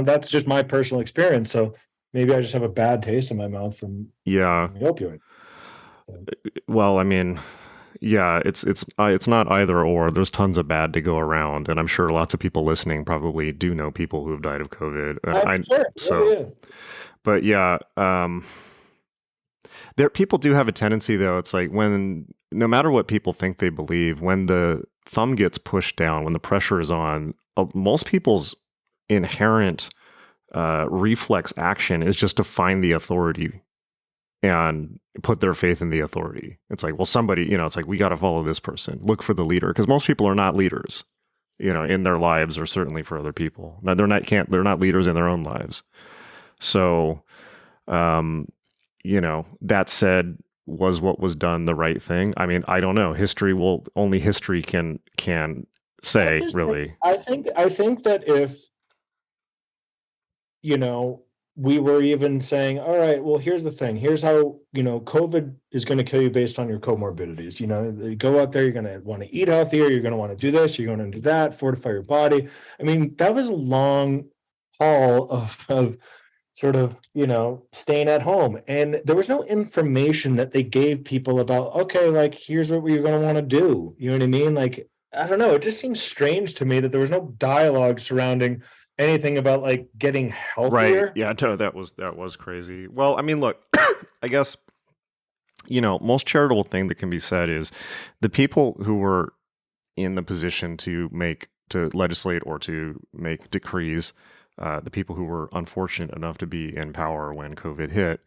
that's just my personal experience. So maybe I just have a bad taste in my mouth from the opioid. Well, I mean, yeah, it's not either or. There's tons of bad to go around, and I'm sure lots of people listening probably do know people who have died of COVID. But yeah, people do have a tendency, though. It's like when, no matter what people think they believe, when the thumb gets pushed down, when the pressure is on, most people's inherent reflex action is just to find the authority and put their faith in the authority. It's like, well, somebody, it's like, we got to follow this person, look for the leader, because most people are not leaders, in their lives, or certainly for other people. Now, they're not leaders in their own lives. So, that said, was what was done the right thing? I mean, I don't know. Only history can say, really. I think that if, we were even saying, all right, well, here's the thing. Here's how, COVID is going to kill you based on your comorbidities. You go out there, you're going to want to eat healthier. You're going to want to do this. You're going to do that, fortify your body. I mean, that was a long haul of sort of, staying at home. And there was no information that they gave people about, okay, like, here's what you're going to want to do. You know what I mean? Like, I don't know. It just seems strange to me that there was no dialogue surrounding anything about like getting healthier. Right. Yeah, no, that was crazy. Well, I mean, look, I guess, most charitable thing that can be said is the people who were in the position to legislate or to make decrees, the people who were unfortunate enough to be in power when COVID hit,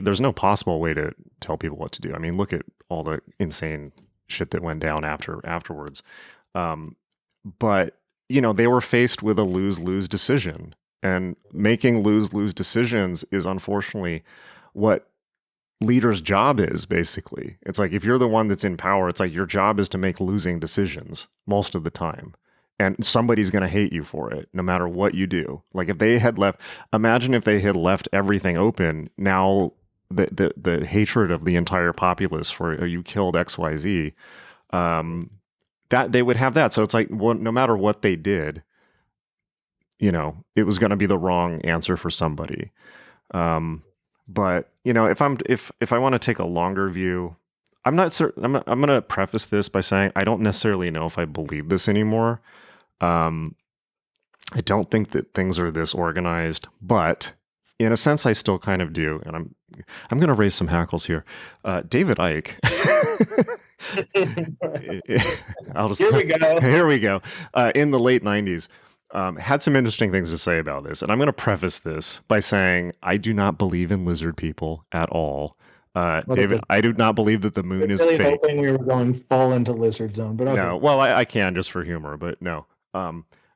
there's no possible way to tell people what to do. I mean, look at all the insane shit that went down afterwards. But they were faced with a lose-lose decision, and making lose-lose decisions is unfortunately what leaders' job is, basically. It's like, if you're the one that's in power, it's like your job is to make losing decisions most of the time. And somebody's going to hate you for it, no matter what you do. Like, imagine if they had left everything open, now the hatred of the entire populace for, you killed XYZ, that they would have that. So it's like, well, no matter what they did, it was going to be the wrong answer for somebody. But if I want to take a longer view, I'm not certain. I'm going to preface this by saying I don't necessarily know if I believe this anymore. I don't think that things are this organized, but in a sense, I still kind of do. And I'm going to raise some hackles here. David Icke. Here we go. In the late 90s, had some interesting things to say about this. And I'm going to preface this by saying I do not believe in lizard people at all. David, I do not believe that the moon is fake. I was hoping we were going full into lizard zone, but okay. No, well, I can just for humor, but no.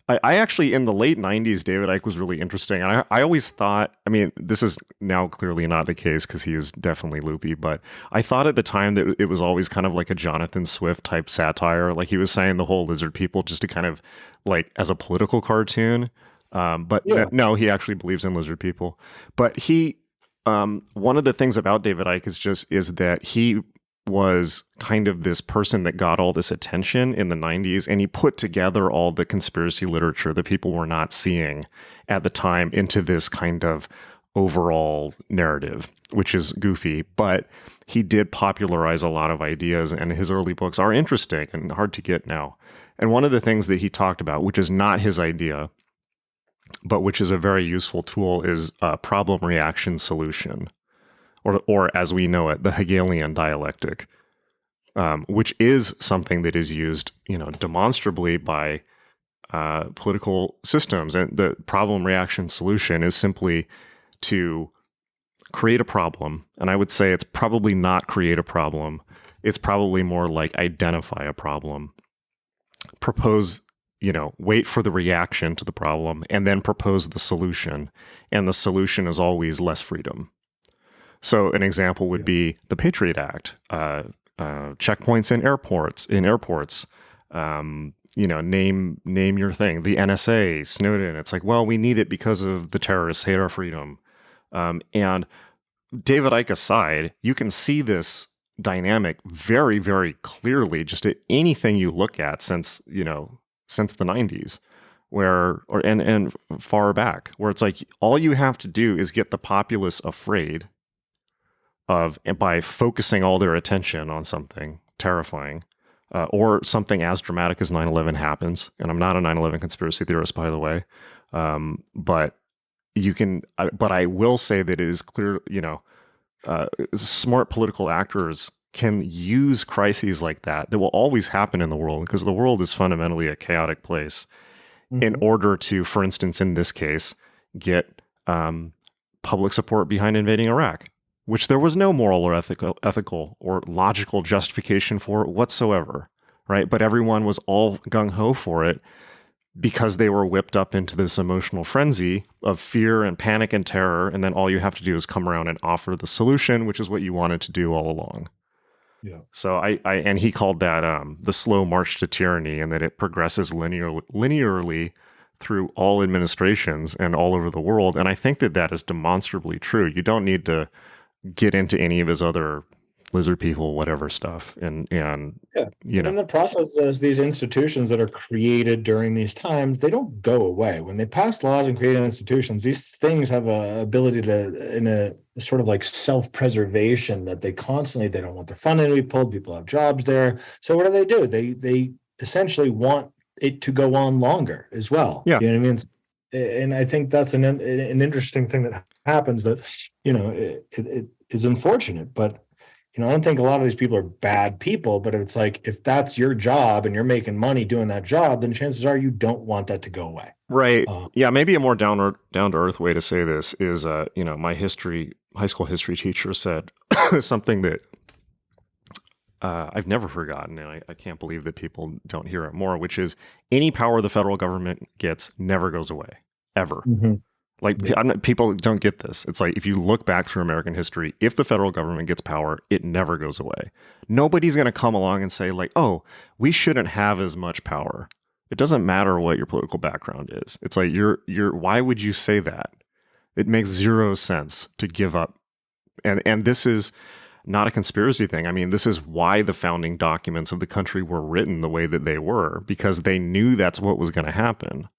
I actually, in the late 90s, David Icke was really interesting. And I always thought, I mean, this is now clearly not the case because he is definitely loopy, but I thought at the time that it was always kind of like a Jonathan Swift type satire. Like he was saying the whole lizard people just to kind of like as a political cartoon. But Yeah. no, he actually believes in lizard people. But one of the things about David Icke is that he was kind of this person that got all this attention in the 90s, and he put together all the conspiracy literature that people were not seeing at the time into this kind of overall narrative, which is goofy, but he did popularize a lot of ideas, and his early books are interesting and hard to get now. And one of the things that he talked about, which is not his idea, but which is a very useful tool, is problem reaction solution, or as we know it, the Hegelian dialectic, which is something that is used, demonstrably by political systems. And the problem reaction solution is simply to create a problem. And I would say it's probably not create a problem. It's probably more like identify a problem, propose, wait for the reaction to the problem, and then propose the solution. And the solution is always less freedom. So an example would be the Patriot Act, checkpoints in airports, name your thing. The NSA, Snowden. It's like, well, we need it because of the terrorists hate our freedom. And David Icke aside, you can see this dynamic very, very clearly just at anything you look at since the 90s. And far back, where it's like all you have to do is get the populace afraid and by focusing all their attention on something terrifying, or something as dramatic as 9/11 happens. And I'm not a 9/11 conspiracy theorist, by the way. But I will say that it is clear, smart political actors can use crises like that will always happen in the world, because the world is fundamentally a chaotic place, in order to, for instance, in this case, get public support behind invading Iraq, which there was no moral or ethical or logical justification for whatsoever, right? But everyone was all gung-ho for it because they were whipped up into this emotional frenzy of fear and panic and terror, and then all you have to do is come around and offer the solution, which is what you wanted to do all along. Yeah. So and he called that the slow march to tyranny, and that it progresses linearly through all administrations and all over the world. And I think that is demonstrably true. You don't need to get into any of his other lizard people, whatever stuff. And in the process, there's these institutions that are created during these times. They don't go away. When they pass laws and create institutions, these things have a ability to, in a sort of like self-preservation, that they don't want their funding to be pulled. People have jobs there. So what do? They essentially want it to go on longer as well. Yeah. You know what I mean? And I think that's an interesting thing that happens, that, it is unfortunate, but I don't think a lot of these people are bad people, but it's like, if that's your job and you're making money doing that job, then chances are you don't want that to go away. Right. Yeah. Maybe a more down to earth way to say this is, my high school history teacher said something that I've never forgotten, and I can't believe that people don't hear it more, which is any power the federal government gets never goes away, ever. Like, people don't get this. It's like, if you look back through American history, if the federal government gets power, it never goes away. Nobody's going to come along and say, like, oh, we shouldn't have as much power. It doesn't matter what your political background is. It's like, why would you say that? It makes zero sense to give up. And this is not a conspiracy thing. I mean, this is why the founding documents of the country were written the way that they were, because they knew that's what was going to happen.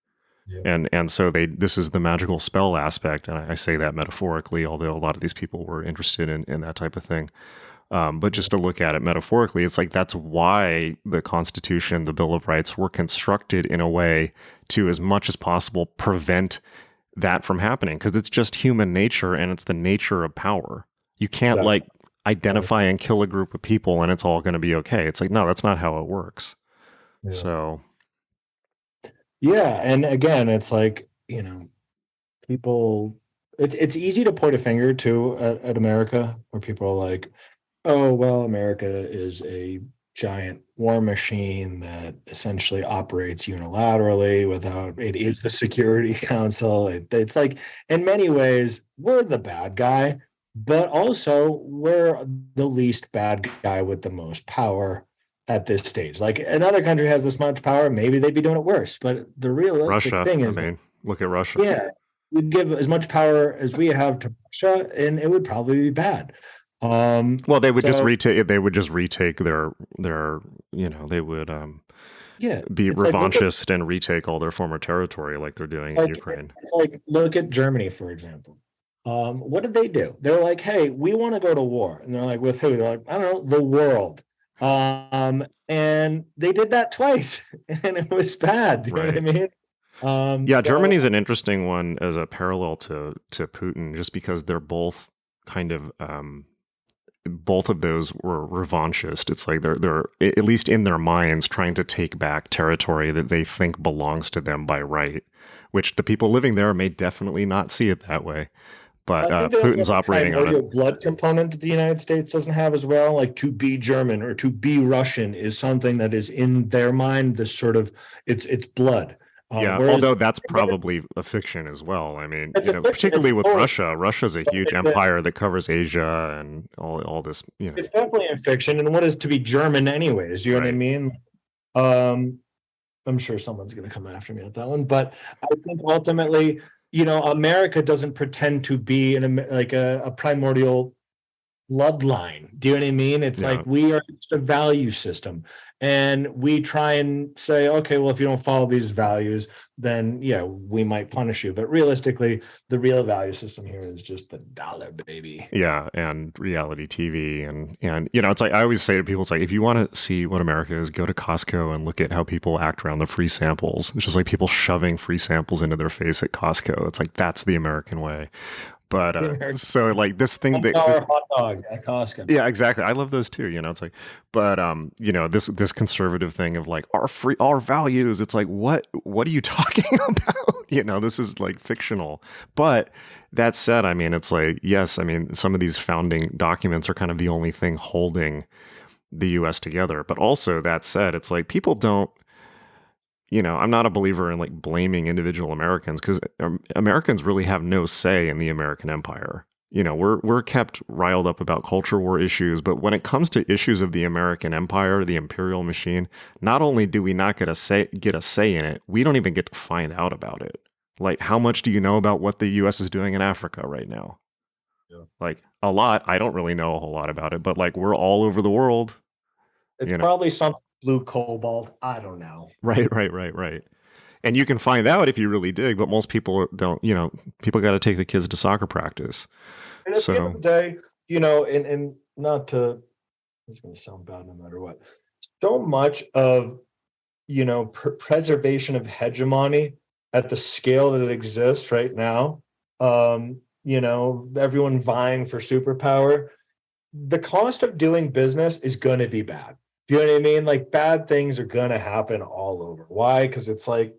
Yeah. And so this is the magical spell aspect, and I say that metaphorically, although a lot of these people were interested in that type of thing. But just to look at it metaphorically, it's like, that's why the Constitution, the Bill of Rights, were constructed in a way to, as much as possible, prevent that from happening, because it's just human nature, and it's the nature of power. You can't identify and kill a group of people and it's all going to be okay. It's like, no, that's not how it works. Yeah. So. Yeah. And again, it's like, people, it's easy to point a finger to at America, where people are like, oh, well, America is a giant war machine that essentially operates unilaterally without it is the Security Council. It's like in many ways we're the bad guy, but also we're the least bad guy with the most power at this stage. Like another country has this much power, maybe they'd be doing it worse. But the realistic Russia. thing I is, mean, look at Russia. yeah, we'd give as much power as we have to Russia, and it would probably be bad. Well, they would just So retake. They would just retake their. They would yeah, be it's like revanchist and retake all their former territory, like they're doing in Ukraine. it's like look at Germany, for example. What did they do? They're like, hey, we want to go to war. And they're like, with who? They're like, I don't know, the world. And they did that twice, and it was bad. You know what I mean? Yeah, So, Germany's an interesting one as a parallel to Putin, just because they're both kind of both of those were revanchist. It's like they're at least in their minds trying to take back territory that they think belongs to them by right, which the people living there may definitely not see it that way. But I think they Putin's have a operating on primordial it. blood component that the United States doesn't have as well. Like to be German or to be Russian is something that is in their mind. This sort of it's blood. Yeah, Whereas although that's probably a fiction as well. I mean, it's a fiction, particularly with totally, Russia. Russia's a huge it's empire that covers Asia and all this. it's definitely a fiction. And what is to be German, anyways? You know what I Right. mean? I'm sure someone's going to come after me at that one, but I think ultimately, America doesn't pretend to be like a primordial bloodline. Do you know what I mean? It's Yeah. like we are just a value system. And we try and say, okay, well, if you don't follow these values, then yeah, we might punish you. But realistically, the real value system here is just the dollar, baby. Yeah, and reality TV and it's like I always say to people, it's like if you want to see what America is, go to Costco and look at how people act around the free samples. It's just like people shoving free samples into their face at Costco. It's like that's the American way. But so like this thing that hot dog at Costco. yeah, exactly. I love those too. It's like, but this conservative thing of like our values. It's like what are you talking about? This is like fictional. But that said, I mean, it's like yes, I mean, some of these founding documents are kind of the only thing holding the U.S. together. But also that said, it's like people don't. I'm not a believer in like blaming individual Americans because Americans really have no say in the American empire. We're kept riled up about culture war issues, but when it comes to issues of the American empire, the imperial machine, not only do we not get a say in it, we don't even get to find out about it. Like, how much do you know about what the U.S. is doing in Africa right now? Yeah. Like, a lot. I don't really know a whole lot about it, but like, we're all over the world. It's probably something blue cobalt. I don't know. Right. And you can find out if you really dig, but most people don't, people got to take the kids to soccer practice. And at the end of the day, and not to, it's going to sound bad no matter what. So much of, preservation of hegemony at the scale that it exists right now, everyone vying for superpower, the cost of doing business is going to be bad. Do you know what I mean? Like bad things are going to happen all over. Why? Because it's like,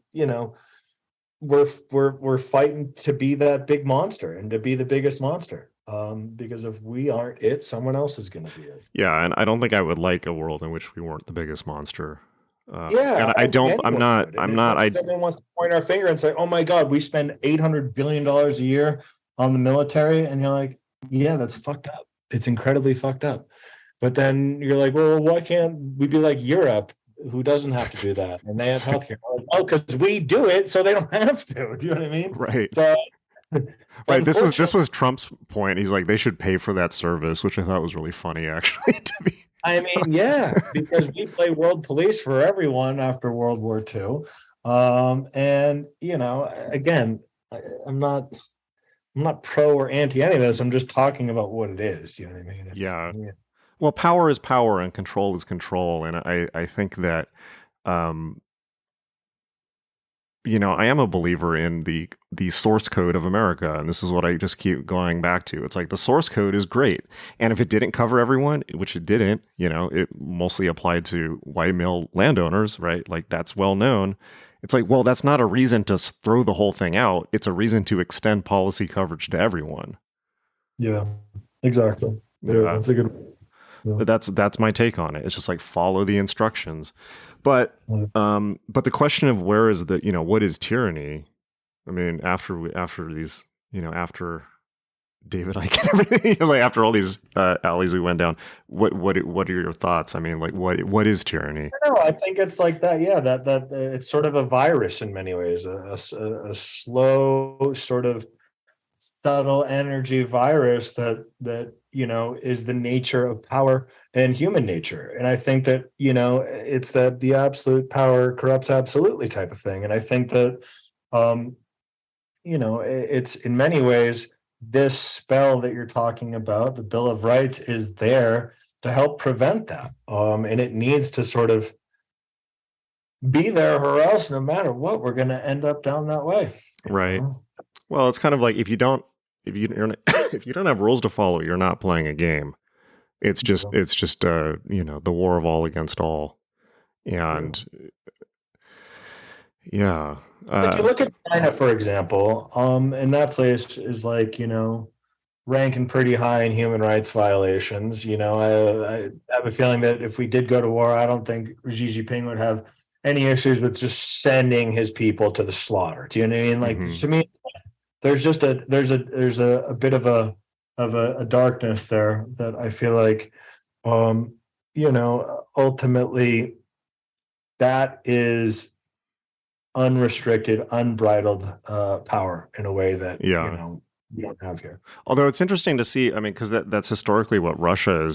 we're fighting to be that big monster and to be the biggest monster. Because if we aren't it, someone else is going to be it. Yeah, and I don't think I would like a world in which we weren't the biggest monster. Yeah, and I'm not. Everyone wants to point our finger and say, "Oh my God, we spend $800 billion a year on the military," and you're like, "Yeah, that's fucked up. It's incredibly fucked up." But then you're like, "Well, why can't we be like Europe, who doesn't have to do that, and they have healthcare?" Like, oh, because we do it, so they don't have to. Do you know what I mean? Right. So, right. This was Trump's point. He's like, they should pay for that service, which I thought was really funny, actually. To be. I mean, yeah, because we play world police for everyone after World War II. And again, I'm not pro or anti any of this. I'm just talking about what it is. You know what I mean? Yeah. Well, power is power and control is control. And I think that, I am a believer in the source code of America. And this is what I just keep going back to. It's like the source code is great. And if it didn't cover everyone, which it didn't, it mostly applied to white male landowners, right? Like that's well known. It's like, well, that's not a reason to throw the whole thing out. It's a reason to extend policy coverage to everyone. Yeah, exactly. Yeah, that's a good one. That's my take on it. It's just like follow the instructions. But the question of where is the, what is tyranny? I mean, after these, after David Icke and everything, like after all these alleys we went down, what are your thoughts? I mean, like what is tyranny? No, I think it's like that. Yeah, that it's sort of a virus in many ways, a slow sort of subtle energy virus that is the nature of power and human nature. And I think that it's that the absolute power corrupts absolutely type of thing. And I think that it's in many ways this spell that you're talking about, the Bill of Rights, is there to help prevent that. And it needs to sort of be there, or else no matter what, we're going to end up down that way. Right. Well, it's kind of like if you don't have rules to follow, you're not playing a game. It's just the war of all against all. And yeah. If you look at China, for example, and that place is like, ranking pretty high in human rights violations. I have a feeling that if we did go to war, I don't think Xi Jinping would have any issues with just sending his people to the slaughter. Do you know what I mean? Like, to me, there's a bit of a darkness there that I feel like, ultimately that is unrestricted, unbridled power in a way that we don't have here. Although it's interesting to see, I mean, because that's historically what Russia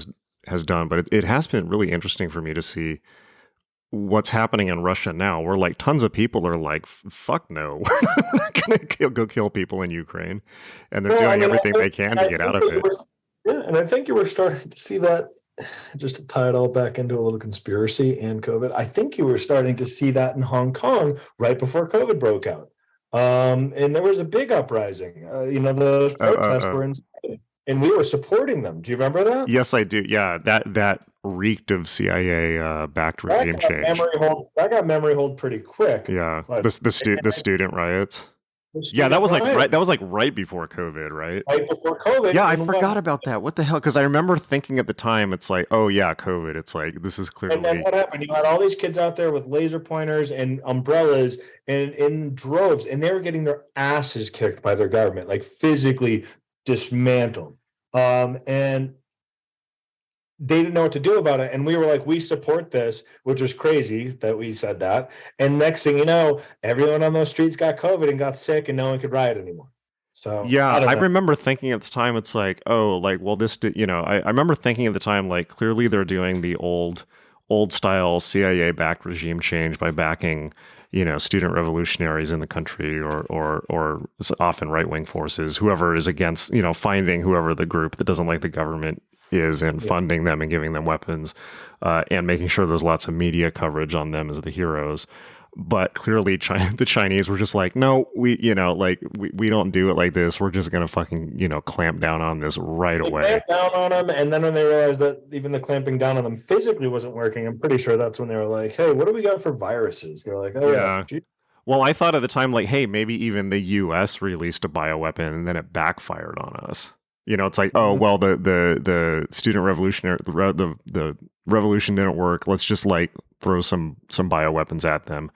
has done, but it has been really interesting for me to see what's happening in Russia now, where like tons of people are like, fuck no, we're not gonna go kill people in Ukraine, and they're doing everything they can to get out of it. And I think you were starting to see that, just to tie it all back into a little conspiracy and COVID. I think you were starting to see that in Hong Kong right before COVID broke out. And there was a big uprising. Those protests were insane, and we were supporting them. Do you remember that? Yes, I do. Yeah, that reeked of CIA backed regime change. That got memory hold pretty quick. Yeah, the student riots. Yeah, that was like right before COVID, right? Right before COVID. Yeah, I forgot about that. What the hell? Because I remember thinking at the time, it's like, oh yeah, COVID. It's like, this is clearly. And then what happened? You had all these kids out there with laser pointers and umbrellas and in droves, and they were getting their asses kicked by their government, like physically dismantled. And they didn't know what to do about it. And we were like, we support this, which was crazy that we said that. And next thing you know, everyone on those streets got COVID and got sick, and no one could riot anymore. So yeah, I remember thinking at the time, it's like, oh, like, well, I remember thinking at the time, like, clearly they're doing the old style CIA backed regime change by backing, student revolutionaries in the country or often right wing forces, whoever is against, finding whoever the group that doesn't like the government is and funding them and giving them weapons and making sure there's lots of media coverage on them as the heroes. But clearly the Chinese were just like, no, we we don't do it like this. We're just going to fucking, clamp down on this right away. Clamp down on them. And then when they realized that even the clamping down on them physically wasn't working, I'm pretty sure that's when they were like, hey, what do we got for viruses? They're like, oh yeah. Well, I thought at the time, like, hey, maybe even the US released a bioweapon and then it backfired on us. It's like, oh, well, the student revolutionary, the revolution didn't work. Let's just like throw some bioweapons at them.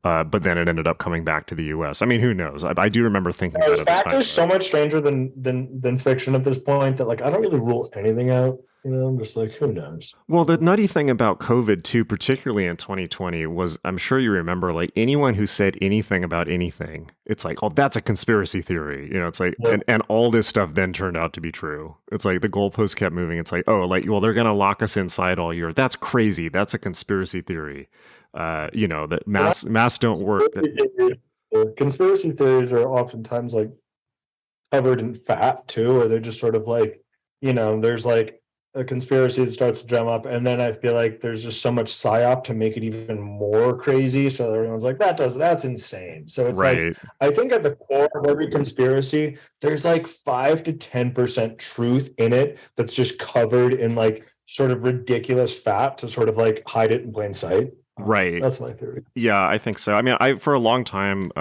But then it ended up coming back to the U.S. I mean, who knows? I do remember thinking that. Fact is so much stranger than fiction at this point that like I don't really rule anything out. I'm just like, who knows? Well, the nutty thing about COVID too, particularly in 2020, was I'm sure you remember, like anyone who said anything about anything, it's like, oh, that's a conspiracy theory. It's like, and all this stuff then turned out to be true. It's like the goalposts kept moving. It's like, oh, like, well, they're going to lock us inside all year. That's crazy. That's a conspiracy theory. That masks don't work. Conspiracy theories are oftentimes like covered in fat too, or they're just sort of like, there's like a conspiracy that starts to drum up, and then I feel like there's just so much psyop to make it even more crazy. So everyone's like, that's insane. So it's like, I think at the core of every conspiracy, there's like 5 to 10% truth in it that's just covered in like sort of ridiculous fat to sort of like hide it in plain sight. Right. That's my theory. Yeah, I think so. I mean, for a long time,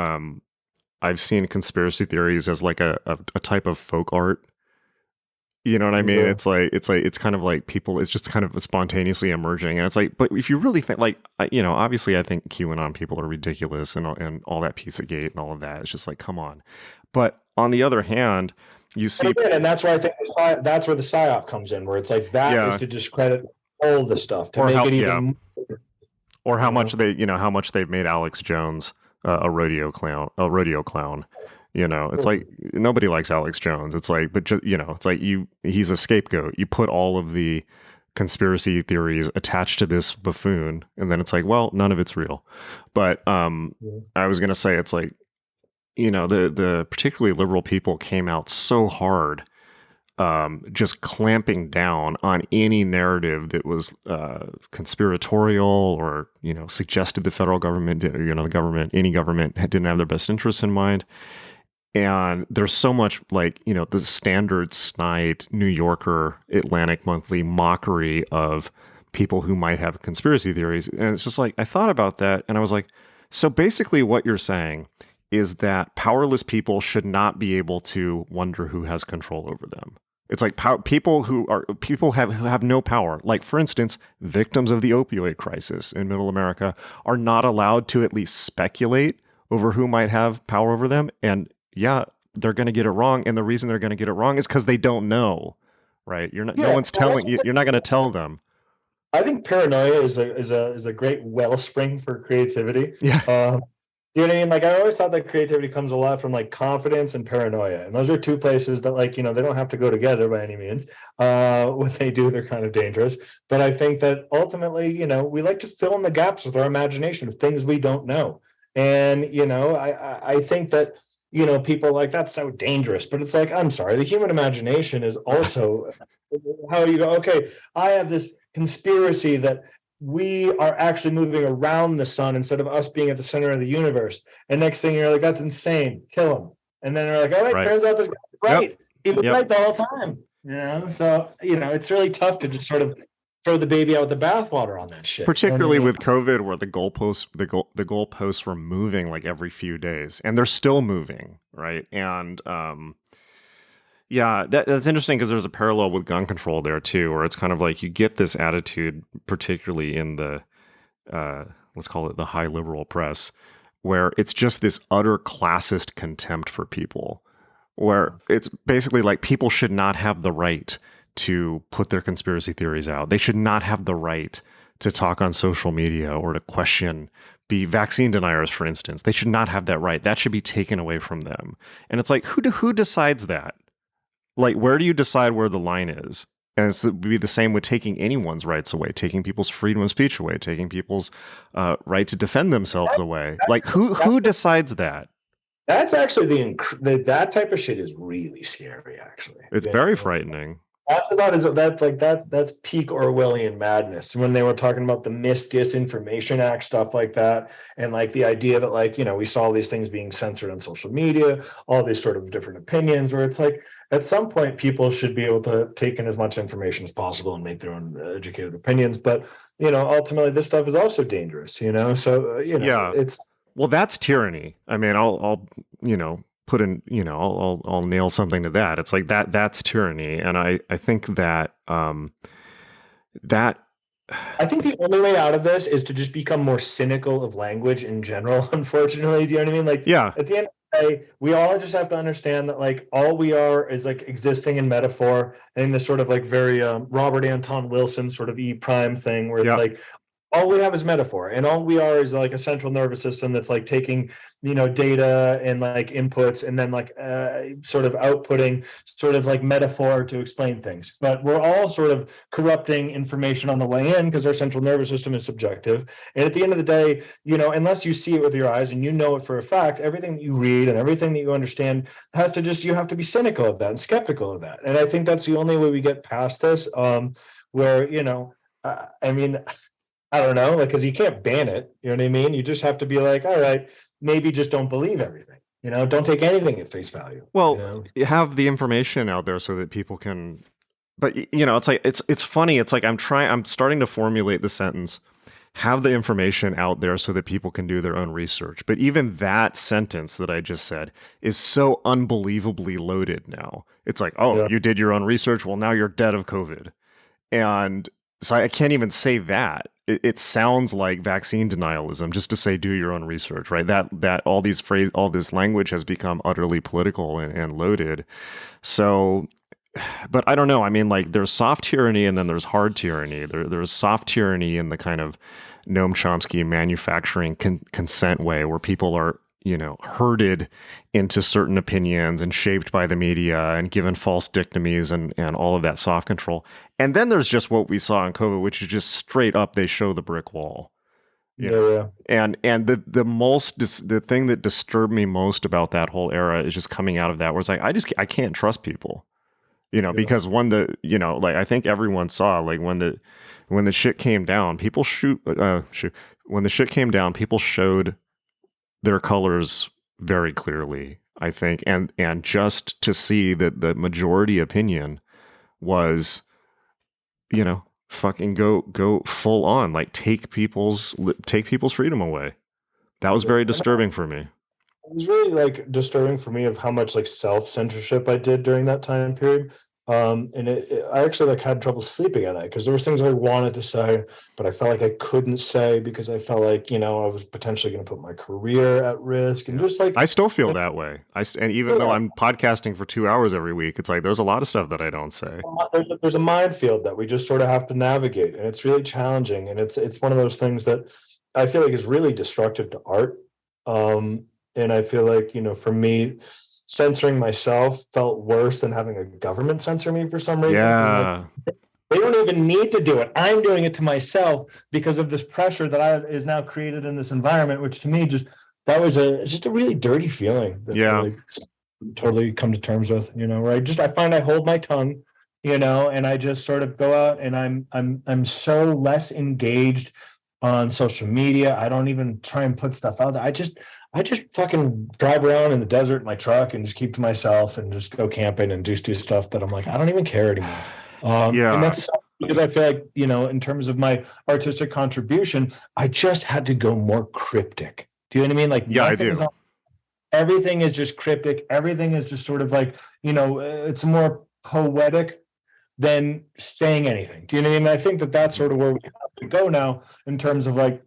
I've seen conspiracy theories as like a type of folk art. You know what I mean? Yeah. It's kind of like people, it's just kind of spontaneously emerging. And it's like, but if you really think like, obviously I think QAnon people are ridiculous and all that Pizzagate and all of that. It's just like, come on. But on the other hand, you see, Again, and that's where I think that's where the psyop comes in, where it's like that is yeah, to discredit all the stuff to or make how, it yeah, even, or how you much know. how much they've made Alex Jones a rodeo clown. It's like nobody likes Alex Jones. It's like, but just, it's like he's a scapegoat. You put all of the conspiracy theories attached to this buffoon, and then it's like, well, none of it's real. But Yeah. I was gonna say, it's like, the particularly liberal people came out so hard, just clamping down on any narrative that was conspiratorial or suggested the federal government, any government didn't have their best interests in mind. And there's so much like, the standard snide New Yorker Atlantic Monthly mockery of people who might have conspiracy theories. And it's just like, I thought about that and I was like, so basically what you're saying is that powerless people should not be able to wonder who has control over them. It's like people who have no power. Like, for instance, victims of the opioid crisis in Middle America are not allowed to at least speculate over who might have power over them. And yeah, they're going to get it wrong. And the reason they're going to get it wrong is because they don't know, right? No Yeah, one's telling you, you're not going to tell them. I think paranoia is a great wellspring for creativity. Yeah. You know what I mean? Like I always thought that creativity comes a lot from like confidence and paranoia, and those are two places that like they don't have to go together by any means. When they do, they're kind of dangerous. But I think that ultimately, we like to fill in the gaps with our imagination of things we don't know, and I think that people are like that's so dangerous, but it's like I'm sorry, the human imagination is also how you go. Okay, I have this conspiracy that we are actually moving around the sun instead of us being at the center of the universe. And next thing you're like, that's insane. Kill him. And then they're like, all right, Right. turns out this guy's right. Yep. He was Yep. right the whole time. So it's really tough to just sort of throw the baby out with the bathwater on that shit. Particularly with COVID, where the goalposts were moving like every few days, and they're still moving, right? And yeah, that's interesting because there's a parallel with gun control there too, where it's kind of like you get this attitude, particularly in the let's call it the high liberal press, where it's just this utter classist contempt for people, where it's basically like people should not have the right to put their conspiracy theories out. They should not have the right to talk on social media or to be vaccine deniers, for instance. They should not have that right. That should be taken away from them. And it's like, who decides that? Like, where do you decide where the line is? And it would be the same with taking anyone's rights away, taking people's freedom of speech away, taking people's right to defend themselves away. Like, who decides that? That's actually that type of shit is really scary. Actually, it's very frightening. That's peak Orwellian madness when they were talking about the Disinformation Act, stuff like that, and like the idea that we saw all these things being censored on social media, all these sort of different opinions, where it's like at some point people should be able to take in as much information as possible and make their own educated opinions. But ultimately this stuff is also dangerous. So yeah, it's that's tyranny. I mean, I'll put in, I'll nail something to that. It's like that's tyranny. And I think that, I think the only way out of this is to just become more cynical of language in general, unfortunately. Do you know what I mean? Like, yeah. At the end of the day, we all just have to understand that like all we are is like existing in metaphor and this sort of like very Robert Anton Wilson sort of E-prime thing where it's like all we have is metaphor, and all we are is like a central nervous system that's like taking data and like inputs and then like sort of outputting sort of like metaphor to explain things. But we're all sort of corrupting information on the way in because our central nervous system is subjective. And at the end of the day, unless you see it with your eyes and it for a fact, everything that you read and everything that you understand you have to be cynical of that and skeptical of that. And I think that's the only way we get past this. Where I mean, I don't know, like, because you can't ban it. You know what I mean? You just have to be like, all right, maybe just don't believe everything. Don't take anything at face value. Well, you have the information out there so that people can. But it's like it's funny. It's like I'm starting to formulate the sentence have the information out there so that people can do their own research. But even that sentence that I just said is so unbelievably loaded now. It's like, oh, Yeah. you did your own research. Well, now you're dead of COVID. And so I can't even say that. It sounds like vaccine denialism just to say do your own research, right? That all this language has become utterly political and loaded. So, but I don't know. I mean, like, there's soft tyranny and then there's hard tyranny. There's soft tyranny in the kind of Noam Chomsky manufacturing consent way, where people are, herded into certain opinions and shaped by the media and given false dichotomies and all of that soft control. And then there's just what we saw in COVID, which is just straight up, they show the brick wall. Yeah. And the thing that disturbed me most about that whole era is just coming out of that, where it's like, I can't trust people. Because I think everyone saw, like, when the shit came down, when the shit came down, people showed their colors very clearly, I think. And just to see that the majority opinion was, fucking go full on, like, take people's freedom away. That was very disturbing for me. It was really like disturbing for me of how much like self-censorship I did during that time period. And I actually like had trouble sleeping at night because there was things I wanted to say, but I felt like I couldn't say because I felt like, I was potentially going to put my career at risk, and just like, I still feel that way. And even though I'm podcasting for 2 hours every week, it's like, there's a lot of stuff that I don't say. there's a minefield that we just sort of have to navigate, and it's really challenging. And it's one of those things that I feel like is really destructive to art. And I feel like, for me, censoring myself felt worse than having a government censor me for some reason. Yeah. Like, they don't even need to do it. I'm doing it to myself because of this pressure that is now created in this environment, which to me that was just a really dirty feeling that I like totally come to terms with, where I find I hold my tongue, and I just sort of go out and I'm so less engaged on social media. I don't even try and put stuff out there. I just fucking drive around in the desert in my truck and just keep to myself and just go camping and just do stuff that I'm like, I don't even care anymore. And that's because I feel like, in terms of my artistic contribution, I just had to go more cryptic. Do you know what I mean? Like, yeah, I do. Everything is just cryptic. Everything is just sort of like, it's more poetic than saying anything. Do you know what I mean? I think that's sort of where we have to go now in terms of like,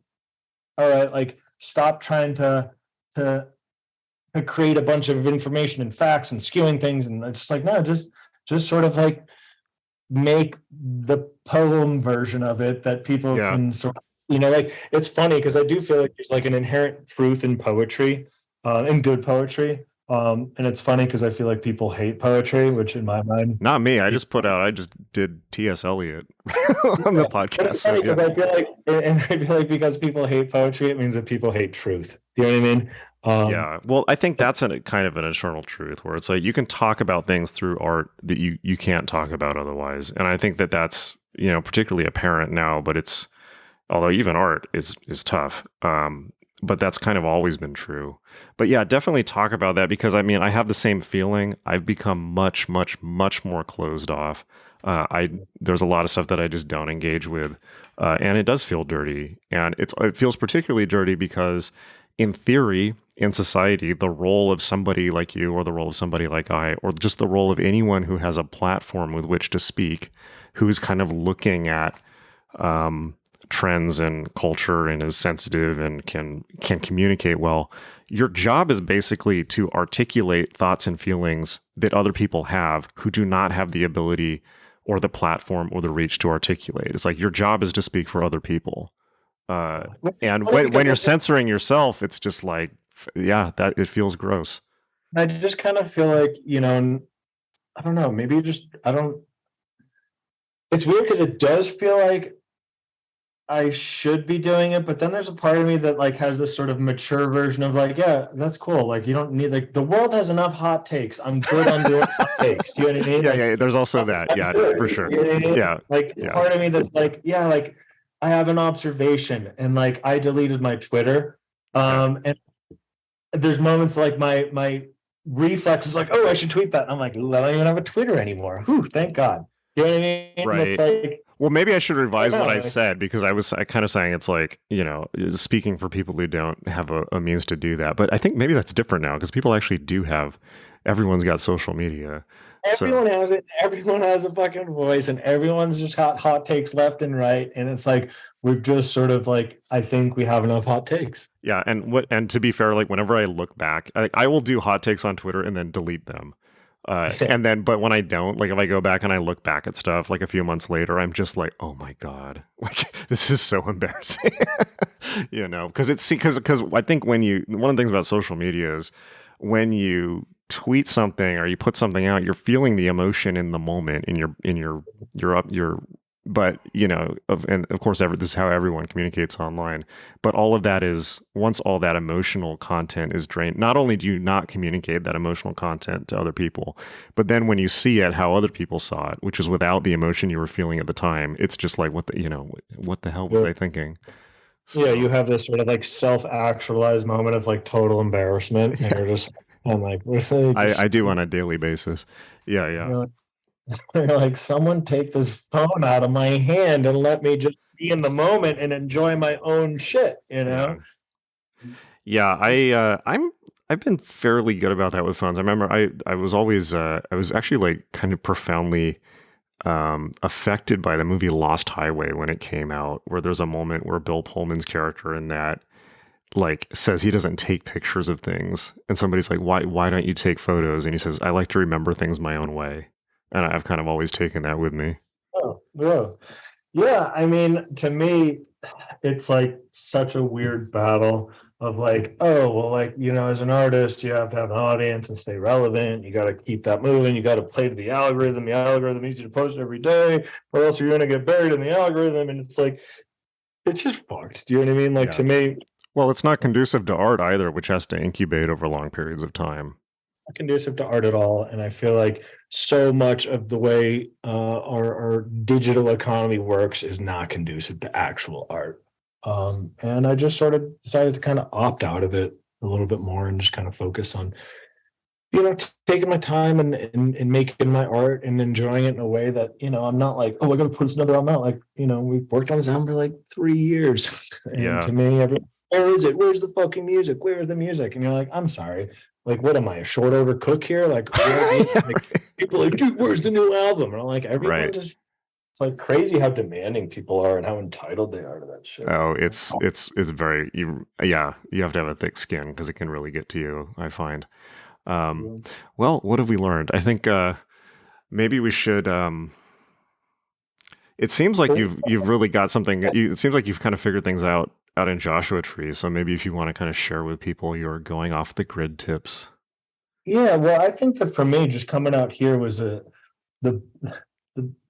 all right, like, stop trying to create a bunch of information and facts and skewing things. And it's like, no, just sort of like make the poem version of it that people can sort of, like, it's funny because I do feel like there's like an inherent truth in poetry, in good poetry. And it's funny because I feel like people hate poetry, which in my mind, not me. I just did T.S. Eliot on the podcast. So, yeah. I feel like because people hate poetry, it means that people hate truth. Do you know what I mean? Yeah. Well, I think that's a kind of an eternal truth where it's like you can talk about things through art that you can't talk about otherwise. And I think that's, particularly apparent now, but although even art is tough. But that's kind of always been true. But yeah, definitely talk about that, because I mean, I have the same feeling. I've become much, much, much more closed off. There's a lot of stuff that I just don't engage with. And it does feel dirty. And it feels particularly dirty because in theory, in society, the role of somebody like you or the role of somebody like I, or just the role of anyone who has a platform with which to speak, who's kind of looking at trends and culture and is sensitive and can communicate well. Your job is basically to articulate thoughts and feelings that other people have who do not have the ability or the platform or the reach to articulate. It's like your job is to speak for other people. And when you're censoring yourself, it's just like, yeah, that it feels gross. I just kind of feel like, I don't know, maybe it's weird because it does feel like I should be doing it, but then there's a part of me that like has this sort of mature version of like, yeah, that's cool. Like, you don't need, like, the world has enough hot takes. I'm good on doing hot takes. Do you know what I mean? Yeah, like, yeah. There's also that. Yeah, for sure. You know what I mean? Yeah. Like, part of me that's like, yeah, like, I have an observation, and like I deleted my Twitter. And there's moments like my reflex is like, oh, I should tweet that. And I'm like, I don't even have a Twitter anymore. Whew, thank God. You know what I mean? Right. It's like, Well, maybe I should revise know, what I like, said because I kind of saying it's like, speaking for people who don't have a means to do that. But I think maybe that's different now because people actually do have, everyone's got social media. So everyone has it. Everyone has a fucking voice, and everyone's just hot takes left and right. And it's like we're just sort of like, I think we have enough hot takes. yeah, and to be fair, like whenever I look back, I will do hot takes on Twitter and then delete them. And then, but when I don't, like if I go back and I look back at stuff like a few months later, I'm just like, oh my God, like this is so embarrassing, because because I think one of the things about social media is when you tweet something or you put something out, you're feeling the emotion in the moment but and of course, this is how everyone communicates online. But all of that is, once all that emotional content is drained, not only do you not communicate that emotional content to other people, but then when you see it, how other people saw it, which is without the emotion you were feeling at the time, it's just like, what the hell was I thinking? So, Yeah, you have this sort of like self-actualized moment of like total embarrassment, and yeah, you're just, I'm like, really, I do on a daily basis. Yeah, yeah, you're like, you're like, someone take this phone out of my hand and let me just be in the moment and enjoy my own shit, you yeah. know? Yeah, I've been fairly good about that with phones. I remember I was always I was actually like kind of profoundly affected by the movie Lost Highway when it came out, where there's a moment where Bill Pullman's character in that like says he doesn't take pictures of things, and somebody's like, why don't you take photos? And he says, I like to remember things my own way, and I've kind of always taken that with me. Oh, yeah. Yeah, I mean, to me, it's like such a weird battle of like, oh, well, like, as an artist, you have to have an audience and stay relevant. You got to keep that moving. You got to play to the algorithm. The algorithm needs you to post every day, or else you're going to get buried in the algorithm. And it's like, it's just fucked. Do you know what I mean? Like, Yeah. to me, Well, it's not conducive to art either, which has to incubate over long periods of time. conducive to art at all. And I feel like so much of the way our digital economy works is not conducive to actual art. And I just sort of decided to kind of opt out of it a little bit more and just kind of focus on, taking my time and making my art and enjoying it in a way that, I'm not like, oh, I got to put this number out. Like, we've worked on this album for like 3 years. And Yeah. to me, where is it? Where's the fucking music? Where's the music? And you're like, I'm sorry. Like, what am I, a short order cook here? Like, people are like, dude, where's the new album? And I'm like, everyone Right. just, it's like crazy how demanding people are and how entitled they are to that shit. Oh, it's very, you have to have a thick skin because it can really get to you, I find. Well, what have we learned? I think maybe we should. It seems like you've really got something. It seems like you've kind of figured things out in Joshua Tree. So maybe if you want to kind of share with people your going off the grid tips. Yeah, well, I think that for me, just coming out here was the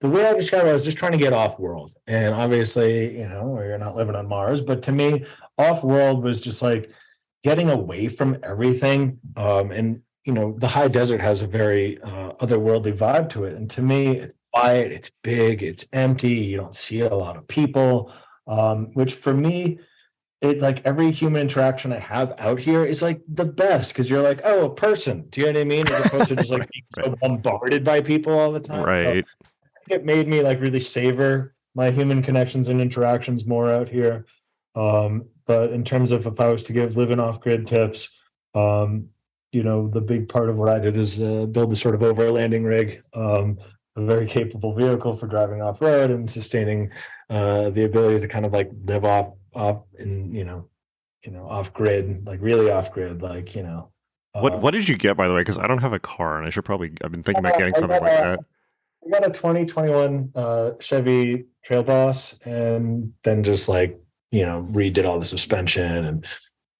the way I describe it, I was just trying to get off world. And obviously, you're not living on Mars, but to me, off world was just like getting away from everything. And the high desert has a very otherworldly vibe to it. And to me, it's quiet, it's big, it's empty, you don't see a lot of people. Which for me, it like every human interaction I have out here is like the best because you're like, oh, a person. Do you know what I mean? As opposed to just like being so bombarded by people all the time. So Right. it made me like really savor my human connections and interactions more out here. But in terms of if I was to give living off grid tips, the big part of what I did is build this sort of overlanding rig, a very capable vehicle for driving off road and sustaining the ability to kind of like live off in off grid, like really off grid, like What did you get, by the way? Because I don't have a car, and I've been thinking about getting something like that. I got a 2021 Chevy Trail Boss, and then just like redid all the suspension and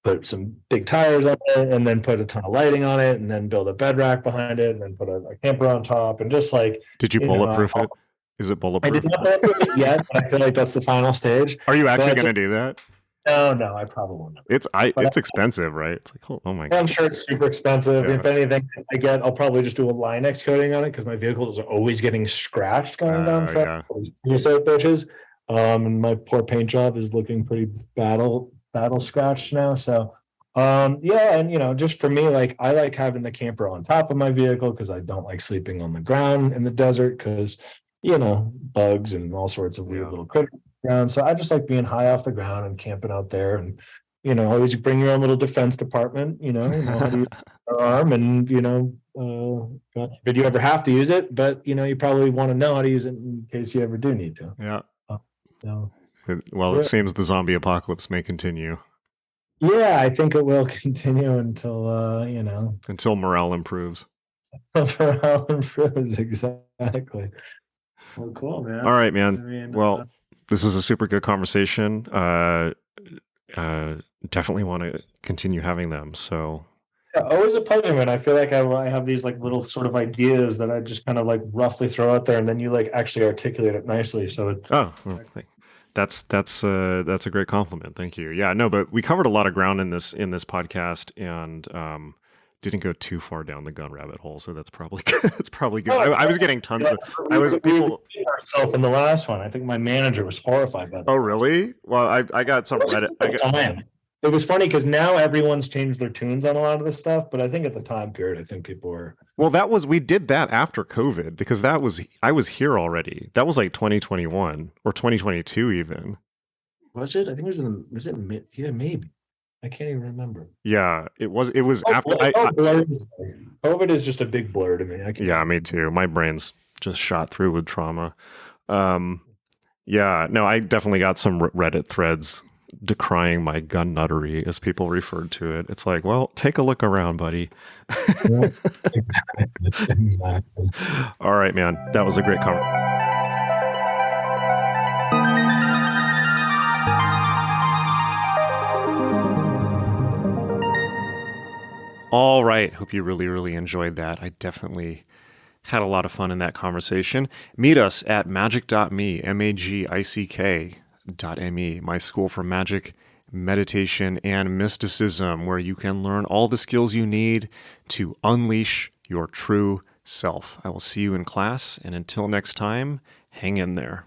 put some big tires on it, and then put a ton of lighting on it, and then build a bed rack behind it, and then put a camper on top, and just like Did you bulletproof it? Is it I bulletproof? did not bulletproof it yet, but I feel like that's the final stage. Are you actually But going to do that? no, I probably won't. It's expensive, right? It's like, oh my I'm God. sure it's super expensive. Yeah. If anything, I'll probably just do a Line-X coating on it because my vehicle is always getting scratched going down Yeah. bitches. And my poor paint job is looking pretty battle scratched now. So, yeah, and just for me, like I like having the camper on top of my vehicle because I don't like sleeping on the ground in the desert because bugs and all sorts of weird little critters around. So I just like being high off the ground and camping out there, and always bring your own little defense department. Know how to use your arm, and God forbid you ever have to use it, but you probably want to know how to use it in case you ever do need to. Yeah. So, Well, it seems the zombie apocalypse may continue. yeah, I think it will continue until until morale improves. morale improves. Exactly. Well, cool, man. All right, man. Well, this was a super good conversation. Definitely want to continue having them. So yeah, always a pleasure, man. I feel like I have these like little sort of ideas that I just kind of like roughly throw out there, and then you like actually articulate it nicely. So that's a great compliment. Thank you. Yeah, no, but we covered a lot of ground in this podcast, and didn't go too far down the gun rabbit hole. So that's probably that's probably good. I was getting tons of. We ourselves in the last one. I think my manager was horrified by that. Oh, really? Well, I got some Reddit. It was funny because now everyone's changed their tunes on a lot of this stuff, but I think at the time period, I think people were. Well, we did that after COVID, because I was here already. That was like 2021 or 2022 even. Was it? I think it was yeah, maybe. I can't even remember. Yeah, it was after. COVID is just a big blur to me. Yeah, me too. My brain's just shot through with trauma. Yeah, no, I definitely got some Reddit threads decrying my gun nuttery, as people referred to it. It's like, well, take a look around, buddy. Yeah, exactly. All right, man. That was a great conversation. All right. Hope you really, really enjoyed that. I definitely had a lot of fun in that conversation. Meet us at magick.me, magick.me, my school for magic, meditation, and mysticism, where you can learn all the skills you need to unleash your true self. I will see you in class, and until next time, hang in there.